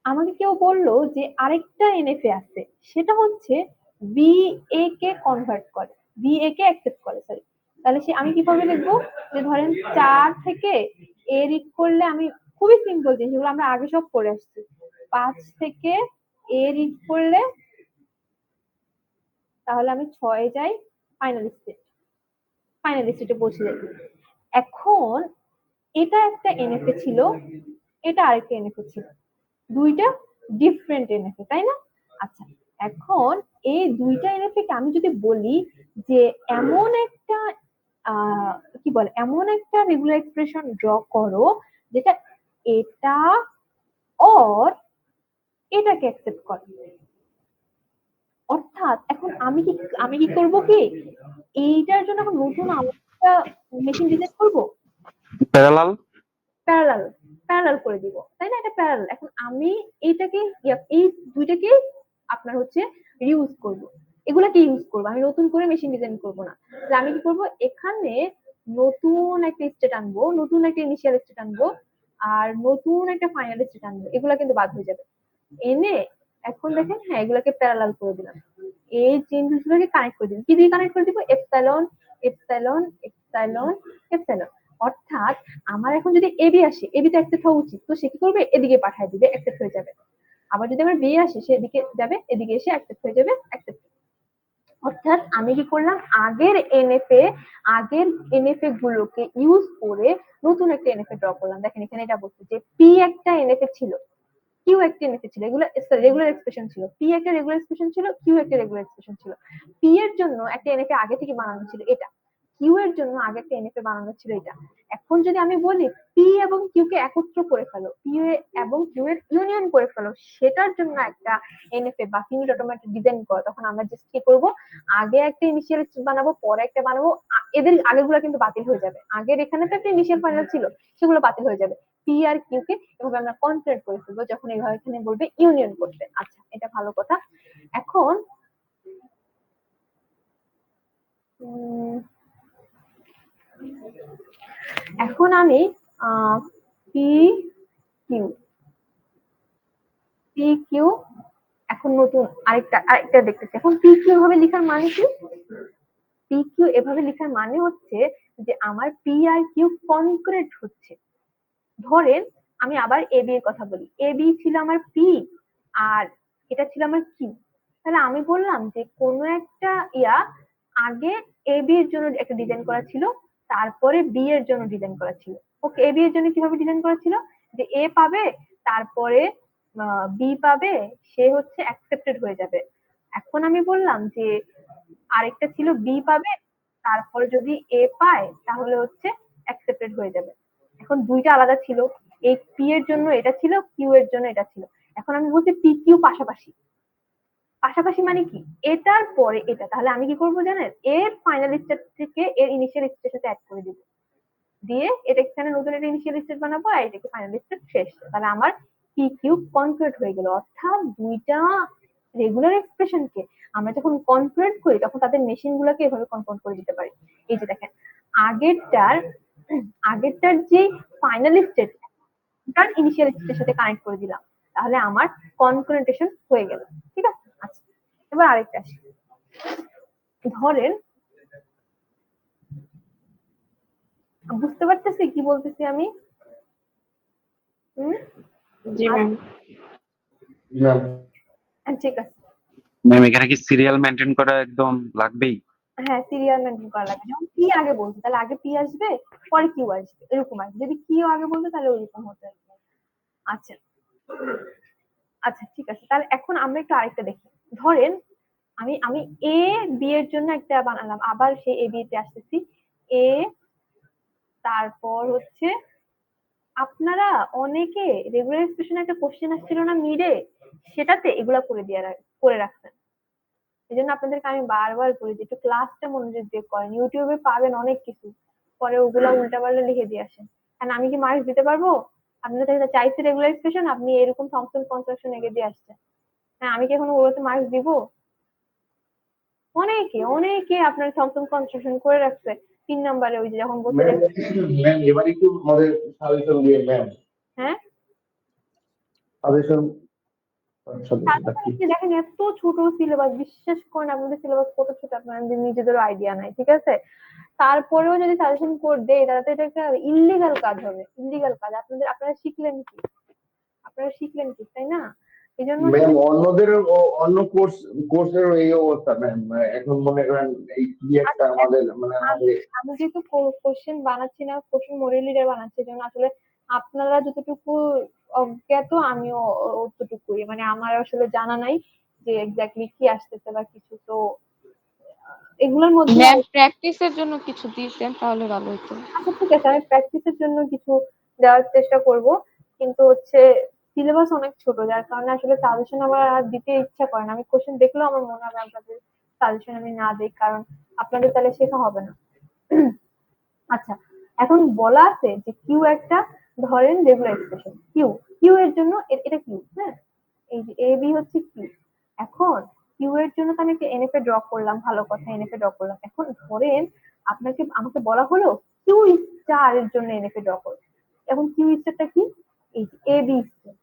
আমাকে কেউ বললো যে আরেকটা এনএফএ আছে, সেটা হচ্ছে বি এ কে কনভার্ট করে, বি এ কে অ্যাকসেপ্ট করে, সরি। তাহলে আমি কিভাবে লিখবো, যে ধরেন 4 থেকে এ রিড করলে, আমি খুবই সিম্পল জিনিস, যেগুলো আমরা আগে সব করে আসছি। 5 থেকে এ রিড করলে, তাহলে আমি 6 যাই, ফাইনাল স্টেটে পৌঁছে যাই। এখন এটা একটা এনএফএ ছিল, এটা আরেকটা এনএফএ ছিল, দুইটা ডিফারেন্ট এনএফএ, তাই না? আচ্ছা, এখন এই দুইটা এনএফএ কে আমি যদি বলি যে এমন একটা রেগুলার এক্সপ্রেশন ড্র করো যেটা এটা অর এটাকে অ্যাকসেপ্ট করে, অর্থাৎ এখন আমি কি করব, কি এইটার জন্য এখন নতুন একটা মেশিন ডিজাইন করব, প্যারালাল প্যারালাল করে দিব, তাই না? এটা প্যারালাল। এখন আমি এইটাকে এই দুইটাকে আপনার হচ্ছে ইউজ করব, এগুলাকে ইউজ করব, আমি নতুন করে মেশিন ডিজাইন করব না। তাহলে আমি কি করব, এখানে নতুন একটা স্টেট আনবো, নতুন একটা ইনিশিয়াল স্টেট আনবো, আর নতুন একটা ফাইনাল স্টেট আনবো, এগুলা কিন্তু বাদ হয়ে যাবে। এনে এখন দেখেন, হ্যাঁ, এগুলাকে প্যারালাল করে দিলাম, এই চেঞ্জগুলোকে কানেক্ট করে দিলাম। কি দিয়ে কানেক্ট করে দিব? Epsilon epsilon epsilon epsilon. অর্থাৎ আমার এখন যদি এবি আসে, এবি তো অ্যাকসেপ্ট হওয়া উচিত, তো সে কি করবে, এদিকে পাঠিয়ে দিবে, অ্যাকসেপ্ট হয়ে যাবে। আবার যদি আমার বি আসে, সে এদিকে যাবে, এদিকে এসে অ্যাকসেপ্ট হয়ে যাবে, অ্যাকসেপ্ট। অর্থাৎ আমি কি করলাম, আগের এনএফএ গুলোকে ইউজ করে নতুন একটা এনএফএ ড্র করলাম। দেখেন এখানে এটা বলছে যে পি একটা এনএফএ ছিল, কিউ একটা এনএফএ ছিল, এগুলো রেগুলার এক্সপ্রেশন ছিল। পি একটা রেগুলার এক্সপ্রেশন ছিল, কিউ একটা রেগুলার এক্সপ্রেশন ছিল। পি এর জন্য একটা এনএফএ আগে থেকে বানানো ছিল এটা, কিউ এর জন্য আগে একটা এনএফএ বানানো ছিল এটা। এখন যদি আমি বলি পি এবং কিউ কে একত্র করে ফেলো, পি এবং কিউ এর ইউনিয়ন করে ফেলো, সেটার জন্য একটা এনএফএ বা ফিনিট অটোমেটিক ডিজাইন করো, তখন আমরা জাস্ট কি করবো, আগে একটা ইনিশিয়াল স্টেপ বানাবো, পরে একটা বানাবো, এদের আগেগুলো কিন্তু বাতিল হয়ে যাবে, আগের এখানে তো একটা ইনিশিয়াল ফাইনাল ছিল, সেগুলো বাতিল হয়ে যাবে। পি আর কিউ কে এভাবে আমরা কনফ্রেট করে ফেলবো যখন এইভাবে এখানে বলবে ইউনিয়ন করতে। আচ্ছা, এটা ভালো কথা। এখন এখন আমি পি কিউ পি কিউ এখন নতুন আরেকটা দেখতেছি। এখন পি কিউ ভাবে লেখার মানে কি? পি কিউ এভাবে লেখার মানে হচ্ছে যে আমার পি আর কিউ কনক্রিট হচ্ছে। ধরেন আমি আবার এ বি এর কথা বলি, এ বি ছিল আমার পি আর এটা ছিল আমার কিউ। তাহলে আমি বললাম যে কোনো একটা আগে এ বি এর জন্য একটা ডিজাইন করা ছিল, তারপরে বি এর জন্য ডিজাইন করা ছিল। ওকে, এ বি এর জন্য কিভাবে ডিজাইন করা ছিল, যে এ পাবে, তারপরে বি পাবে, সে হচ্ছে অ্যাকসেপ্টেড হয়ে যাবে। এখন আমি বললাম যে আরেকটা ছিল বি পাবে, তারপরে যদি এ পায় তাহলে হচ্ছে অ্যাকসেপ্টেড হয়ে যাবে। এখন দুইটা আলাদা ছিল, এই পি এর জন্য এটা ছিল, কিউ এর জন্য এটা ছিল। এখন আমি বলছি পি কিউ পাশাপাশি। পাশাপাশি মানে কি, এটার পরে এটা, তাহলে আমি কি করবো জানেন, এর ফাইনাল স্টেটটিকে এর ইনিশিয়াল স্টেটের সাথে অ্যাড করে দিব, দিয়ে এটা এখানে নতুন একটা ইনিশিয়াল স্টেট বানাবো আর এটাকে ফাইনাল স্টেট শেষ। তাহলে আমার পি কিউ কনক্রিট হয়ে গেল। অর্থাৎ দুইটা রেগুলার এক্সপ্রেশনকে আমরা যখন কনক্রিট করি তখন তাদের মেশিন গুলোকে এভাবে কনফার্ম করে দিতে পারি। এই যে দেখেন, আগেরটার যে ফাইনাল স্টেট তার ইনিশিয়াল স্টেটের সাথে কানেক্ট করে দিলাম, তাহলে আমার কনক্রিটেশন হয়ে গেল। ঠিক আছে। আচ্ছা, এবার আরেকটা আসি। ধরেন, বুঝতে পারতেছি কি বলতেছি আমি? জি ম্যাম। ঠিক আছে। ম্যাম এখানে কি সিরিয়াল মেনটেন করা একদম লাগবেই? হ্যাঁ, সিরিয়াল মেনটেন করা লাগে। যেমন পি আগে বলতো তাহলে আগে পি আসবে, পরে কিউ আসবে, এরকম আসবে। যদি কিউ আগে বলতো তাহলে ওইরকম হতো। আচ্ছা আচ্ছা, ঠিক আছে। তাহলে এখন আমরা একটু আরেকটা দেখি। ধরেন আমি আমি এ বি এর জন্য একটা বানালাম, আবার সেই এ বি তে আসতেছি। এ, তারপর হচ্ছে আপনারা অনেকে রেগুলার এক্সপ্রেশনে একটা কোশ্চেন আসছিল না মিডে, সেটাতে এগুলা করে রাখছেন। এই জন্য আপনাদেরকে আমি বারবার বলি যে একটু ক্লাসটা মনোযোগ দিয়ে করেন। ইউটিউবে পাবেন অনেক কিছু, পরে ওগুলা উল্টাপাল্টা লিখে দিয়ে আসেন। কারণ আমি কি মার্কস দিতে পারবো? আপনাদের কাছে চাইছে রেগুলার এক্সপ্রেশন, আপনি এরকম থমসন কনস্ট্রাকশন এগিয়ে দিয়ে আসছেন। হ্যাঁ, আমি কি এখন ওগুলোতে মার্কস দিব? অনেকে অনেকে আপনার থমসন কনস্ট্রাকশন করে রাখছে 3 নম্বরে, ওই যে যখন বলছে ম্যাম এবার একটু আমাদের সাজেশন দিয়ে ম্যাম, হ্যাঁ সাজেশন তারপরে দেখেন এত ছোট সিলেবাস, বিশ্বাস করেন আপনাদের সিলেবাস কত ছোট আপনাদের নিজেদেরও আইডিয়া নাই। ঠিক আছে, তারপরেও যদি সাজেশন কোড দেয় তাহলে তো এটা একটা ইল্লিগাল কাজ হবে। ইল্লিগাল কাজ। আপনারা শিখলেন কি? তাই না? এই জন্য ম্যাম অন্যদের অন্য কোর্সের এই অবস্থা ম্যাম। এখন মনে করেন এই কি একটা আমাদের মানে আমি যেহেতু কোশ্চেন বানাচ্ছি না, কোশ্চেন মডেল লিডার বানাচ্ছি, এই জন্য আসলে আপনারা যতটুকু অজ্ঞাত আমিও অতটুকুই, মানে আমার আসলে জানা নাই যে এক্স্যাক্টলি কি আসতেছে বা কিছু। তো এগুলোর মধ্যে ম্যাম প্র্যাকটিসের জন্য কিছু দিতেন তাহলে ভালো হতো। আচ্ছা, ঠিক আছে, আমি প্র্যাকটিসের জন্য কিছু দেওয়ার চেষ্টা করব, কিন্তু হচ্ছে সিলেবাস অনেক ছোট, যার কারণে আসলে সাজেশন আমার আর দিতে ইচ্ছা করে না। আমি কোশ্চেন দেখলেও আমার মনে হবে আপনাদের সাজেশন আমি না দিই, কারণ আপনাদের তাহলে শেখা হবে না। আচ্ছা, এখন বলা আছে যে কিউ একটা, ধরেন রেগুলার এক্সপ্রেশন কিউ, কিউ এর জন্য এটা কিউ, হ্যাঁ, এই যে এ বি হচ্ছে কিউ। এখন কিউ এর জন্য তো আমি একটা এনএফ এ ড্র করলাম, ভালো কথা, এনএফ এ ড্র করলাম। এখন ধরেন আমাকে বলা হলো কিউ স্টার এর জন্য এনএফ এ ড্র করো। এখন কিউ স্টারটা কি? এই যে এ বি স্টার।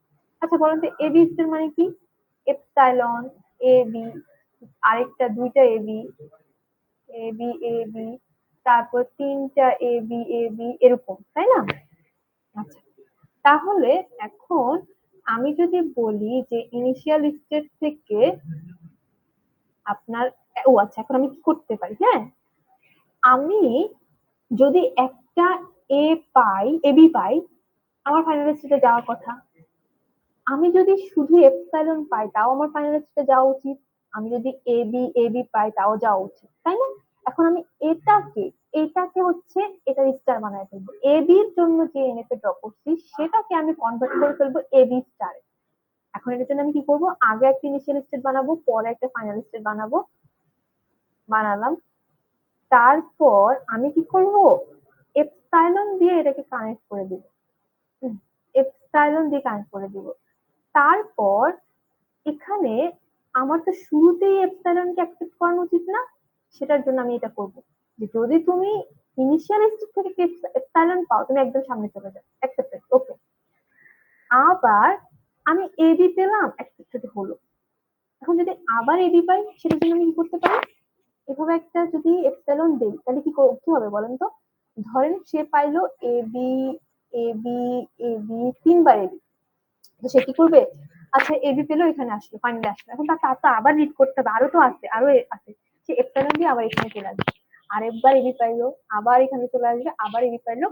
আচ্ছা বলেন তো এ বি স্টার মানে কি? এপসাইলন এ বি, আরেকটা দুইটা A B, A B A B, তারপর তিনটা এ বি এ বি, এরকম, তাই না? আচ্ছা, তাহলে এখন আমি যদি বলি যে ইনিশিয়াল স্টেট থেকে আপনার, ও আচ্ছা, এখন আমি কি করতে পারি? হ্যাঁ, আমি যদি একটা এ বি পাই, আমার ফাইনাল স্টেটে যাওয়ার কথা। আমি যদি শুধু এপসাইলন পাই তাও আমার ফাইনাল স্টেটে যাওয়া উচিত। আমি যদি এ বি পাই তাও যাওয়া উচিত, তাই না? এখন আমি এটাকে এটাকে হচ্ছে এটার স্টার বানায় ফেলবো। এ বির জন্য যে এনএফ এ ড্র করছি সেটাকে আমি কনভার্ট করে ফেলবো এ বি স্টার। এখন এটার জন্য আমি কি করবো, আগে একটা ইনিশিয়াল স্টেট বানাবো, পরে একটা ফাইনাল স্টেট বানাবো, বানালাম। তারপর আমি কি করব, এপসাইলন দিয়ে এটাকে কানেক্ট করে দিব, এপসাইলন দিয়ে কানেক্ট করে দিব। তারপর এখানে আমার তো শুরুতেই এপসাইলনকে অ্যাকসেপ্ট করানো উচিত না, সেটার জন্য আমি এটা করব যে যদি তুমি ইনিশিয়াল স্টেট থেকে এপসাইলন পাও তুমি একদম সামনে চলে যাও, অ্যাকসেপ্টেড, ওকে। আবার আমি এবি পেলাম, অ্যাকসেপ্টেড হলো। এখন যদি আবার এবি পাই সেটার জন্য আমি কি করতে পারি, এভাবে একটা যদি এপসাইলন দেই তাহলে কি হবে বলেন তো। ধরেন সে পাইলো এবি এবি এবি তিনবার এবি, তো সে কি করবে, আচ্ছা এবি পেলো, এখানে আসলো, ফাইনালি আসলো। এখন তার তো আবার রিড করতে হবে, আরো তো আছে, আরো আছে। সে এপসাইলন দিয়ে আবার এখানে চলে আসবে, আরেকবার এবি পাইলো, আবার এখানে চলে আসবে, আবার এবি পাইলো,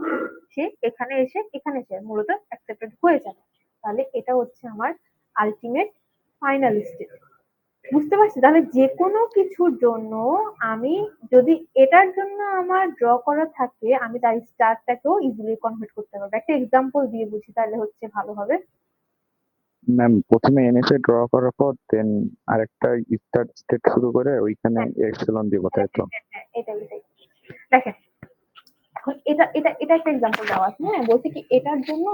সে এখানে এসে মূলত অ্যাকসেপ্টেড হয়ে যাবে। তাহলে এটা হচ্ছে আমার আলটিমেট ফাইনাল স্টেট। বুঝতে পারছি? তাহলে যে কোনো কিছুর জন্য আমি যদি এটার জন্য আমার ড্র করা থাকে আমি তার স্টারটাকেও ইজিলি কনভার্ট করতে পারবো। একটা এক্সাম্পল দিয়ে বুঝি তাহলে হচ্ছে ভালো হবে। ম্যাম প্রথমে এনএসএ ড্র করার পর দেন আরেকটা স্টার্ট স্টেট শুরু করে ওইখানে এপসিলন দিব, তাই তো? হ্যাঁ, এটাই দেখেন। এখন এটা একটা এক্সাম্পল দেওয়া আছে, হ্যাঁ, বলছে কি এটার জন্য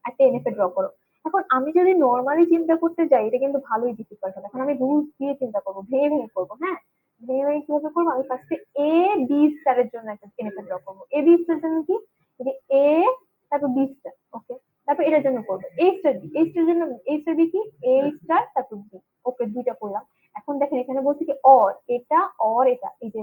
একটা এনএফএ ড্র করো। এখন আমি যদি নর্মালি চিন্তা করতে যাই এটা কিন্তু ভালোই ডিফিকাল্ট হবে। এখন আমি রুলস দিয়ে চিন্তা করবো, ভেঙে করবো, হ্যাঁ, ভেঙে কিভাবে করবো, আমি ফার্স্টে এ বি স্টারের জন্য একটা এনএফএ ড্র করবো। এ বি স্টারের জন্য কি, এ তারপর বি স্টার, ওকে। তারপর এটার জন্য করবো এ স্টার বি, এই স্টার জন্য এ স্টার বি কি এ স্টার তারপর বি, ওকে, দুইটা করলাম। এখন দেখেন এখানে বলছে কি অর এটা, অর এটা, এই যে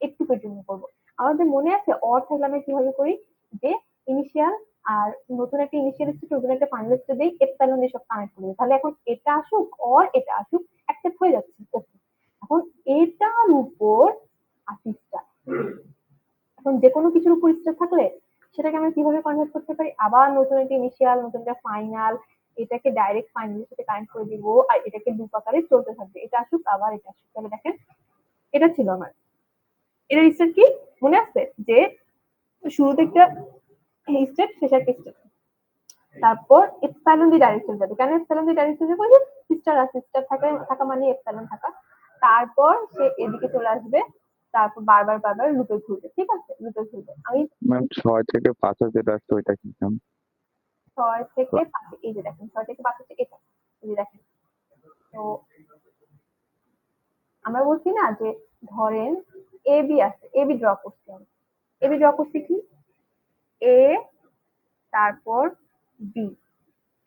একটুকের জন্য করবো। আমাদের মনে আছে অর থাকলে আমরা কিভাবে করি, যে ইনিশিয়াল আর নতুন একটা ইনিশিয়াল স্টেট, নতুন একটা ফাইনাল স্টেট দেই, এপসাইলন দিয়ে সব কানেক্ট করি। তাহলে এখন এটা আসুক অর এটা আসুক, অ্যাকসেপ্ট হয়ে যাচ্ছে, ওকে। এখন এটার উপর আসিস্টার, এখন যে কোনো কিছুর উপর স্টার থাকলে সেটাকে আমরা কিভাবে কনভার্ট করতে পারি, আবার নতুন একটা ইনিশিয়াল নতুন একটা ফাইনাল, এটাকে ডাইরেক্ট ফাইনালের সাথে কানেক্ট করে দিব, আর এটাকে লুপ আকারে চলতে থাকবে, এটা আসুক আবার এটা আসুক। তাহলে দেখেন এটা ছিল আমার, এটার স্টেট কি মনে আছে, যে শুরুতে একটা স্টেট শেষে একটা স্টেট, তারপর এপসাইলন দিয়ে ডাইরেক্ট চলে যাবে। কেন এপসাইলন দিয়ে ডাইরেক্ট চলে যাবে, স্টার আছে, স্টার থাকা মানে এপসাইলন থাকা। তারপর সে এদিকে চলে আসবে, তারপর বারবার লুপে ঘুরবে, ঠিক আছে, লুপে ঘুরবে। আমি ম্যাম 6 থেকে 5 যেটা আসছে ওইটা কি ম্যাম? 6 থেকে 5, এই যে দেখেন 6 থেকে 5 হচ্ছে এটা, এই যে দেখেন। তো আমরা বলছি না যে ধরেন এ বি আছে, এ বি ড্র করছি আমি, এ বি ড্র করছি কি এ তারপর বি।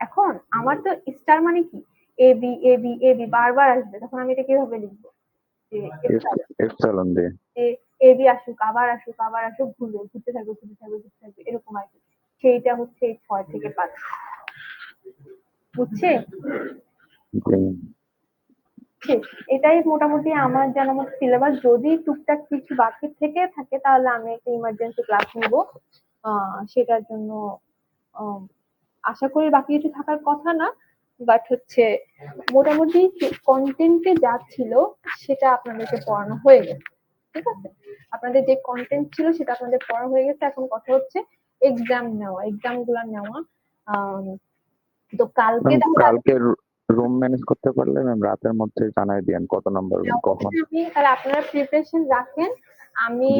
এখন আমার তো স্টার মানে কি A B A B A B বারবার আসবে, তখন আমি এটা কিভাবে লিখবো, যে এপসিলন দিয়ে যে এ বি আসুক আবার আসুক আবার আসুক, ঘুরতে থাকবে এরকম আর কি। সেইটা হচ্ছে এই 6 থেকে 5, বুঝছে? ঠিক, এটাই মোটামুটি আমার জানা মতো সিলেবাস। যদি টুকটাক কিছু বাকি থেকে থাকে তাহলে আমি একটা ইমার্জেন্সি ক্লাস নিব, সেটার জন্য আশা করি বাকি কিছু থাকার কথা না, বাট হচ্ছে মোটামুটি কন্টেন্টে যা ছিল সেটা আপনাদেরকে পড়ানো হয়ে গেছে, ঠিক আছে। আপনাদের যে কন্টেন্ট ছিল সেটা আপনাদের পড়া হয়ে গেছে, এখন কথা হচ্ছে এক্সাম নেওয়া, এক্সাম গুলা নেওয়া। তো কালকে কালকে রুম ম্যানেজ করতে পারলে ম্যাম রাতের মধ্যে জানাই দিয়েন কত নাম্বার রুম কখন। তাহলে আপনারা প্রিপারেশন রাখেন, আমি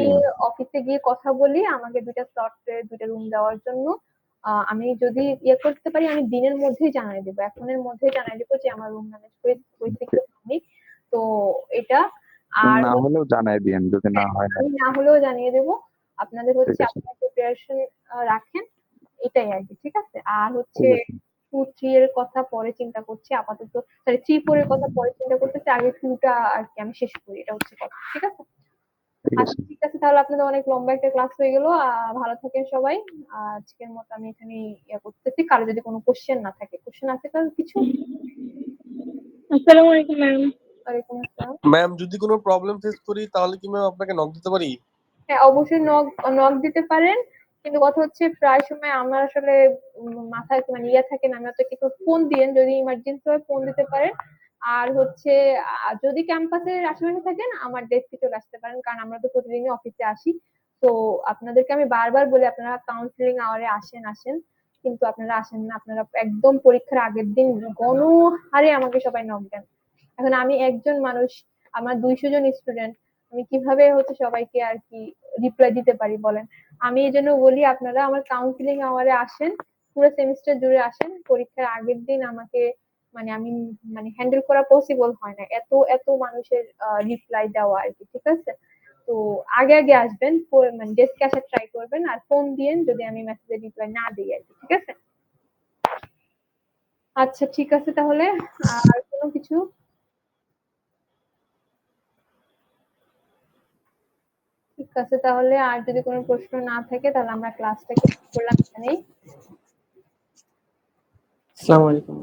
অফিসে গিয়ে কথা বলি আমাকে 2টা স্লটে 2টা রুম দেওয়ার জন্য। আমি যদি ইয়ে করতে পারি আমি দিনের মধ্যেই জানাই দেবো, এখনের মধ্যেই জানাই দেবো যে আমার রুম ম্যানেজ করে হয়েছে কি হয়নি। তো এটা আর না হলেও জানাই দিয়েন যদি না হয়। আমি না হলেও জানিয়ে দেবো। আপনাদের হচ্ছে আপনার প্রিপারেশন রাখেন, এটাই আর কি, ঠিক আছে। আর হচ্ছে 2-3 এর কথা পরে চিন্তা করছি, আপাতত সরি 3-4 এর কথা পরে চিন্তা করতেছি, আগে 2টা আর কি আমি শেষ করি, এটা হচ্ছে কথা, ঠিক আছে। আচ্ছা ঠিক আছে, তাহলে আপনাদের অনেক লম্বা একটা ক্লাস হয়ে গেল, ভালো থাকেন সবাই। আজকের মতো আমি এখানে ইয়ে করতেছি, কারো যদি কোনো কোশ্চেন না থাকে, কোশ্চেন আছে কারো কিছু? আসসালামু আলাইকুম ম্যাম। ওয়ালাইকুম আসসালাম। ম্যাম যদি কোনো প্রবলেম ফেস করি তাহলে কি ম্যাম আপনাকে নক দিতে পারি? হ্যাঁ অবশ্যই নক দিতে পারেন, কিন্তু কথা হচ্ছে প্রায় সময় আমার আসলে মাথায় মানে ইয়ে থাকে না, আমি হয়তো কিছু ফোন দিয়েন, যদি ইমার্জেন্সি হয় ফোন দিতে পারেন। আর হচ্ছে যদি ক্যাম্পাসের আশেপাশে থাকেন আমার ডেস্কে চলে আসতে পারেন, কারণ আমরা তো প্রতিদিনই অফিসে আসি। তো আপনাদেরকে আমি বারবার বলি আপনারা কাউন্সিলিং আওয়ারে আসেন, কিন্তু আপনারা আসেন না। আপনারা একদম পরীক্ষার আগের দিন গণহারে আমাকে সবাই নক দেন। এখন আমি একজন মানুষ, আমার 200 জন স্টুডেন্ট, আমি কিভাবে হচ্ছে সবাইকে আর কি রিপ্লাই দিতে পারি বলেন? আমি এই জন্য বলি আপনারা আমার কাউন্সিলিং আওয়ারে আসেন, পুরো সেমিস্টার জুড়ে আসেন। পরীক্ষার আগের দিন আমাকে আমি হ্যান্ডেল করা পসিবল হয় না, এত এত মানুষের রিপ্লাই দেওয়া আর কি, ঠিক আছে? তো আগে আগে আসবেন, ডেস্কে আসা ট্রাই করবেন, আর ফোন দিয়েন যদি আমি মেসেজের রিপ্লাই না দিই আর কি, ঠিক আছে? আচ্ছা ঠিক আছে তাহলে, আর কোনো কিছু? ঠিক আছে তাহলে, আর যদি কোনো প্রশ্ন না থাকে তাহলে আমরা ক্লাসটাকে করলাম এখানেই। আসসালামু আলাইকুম।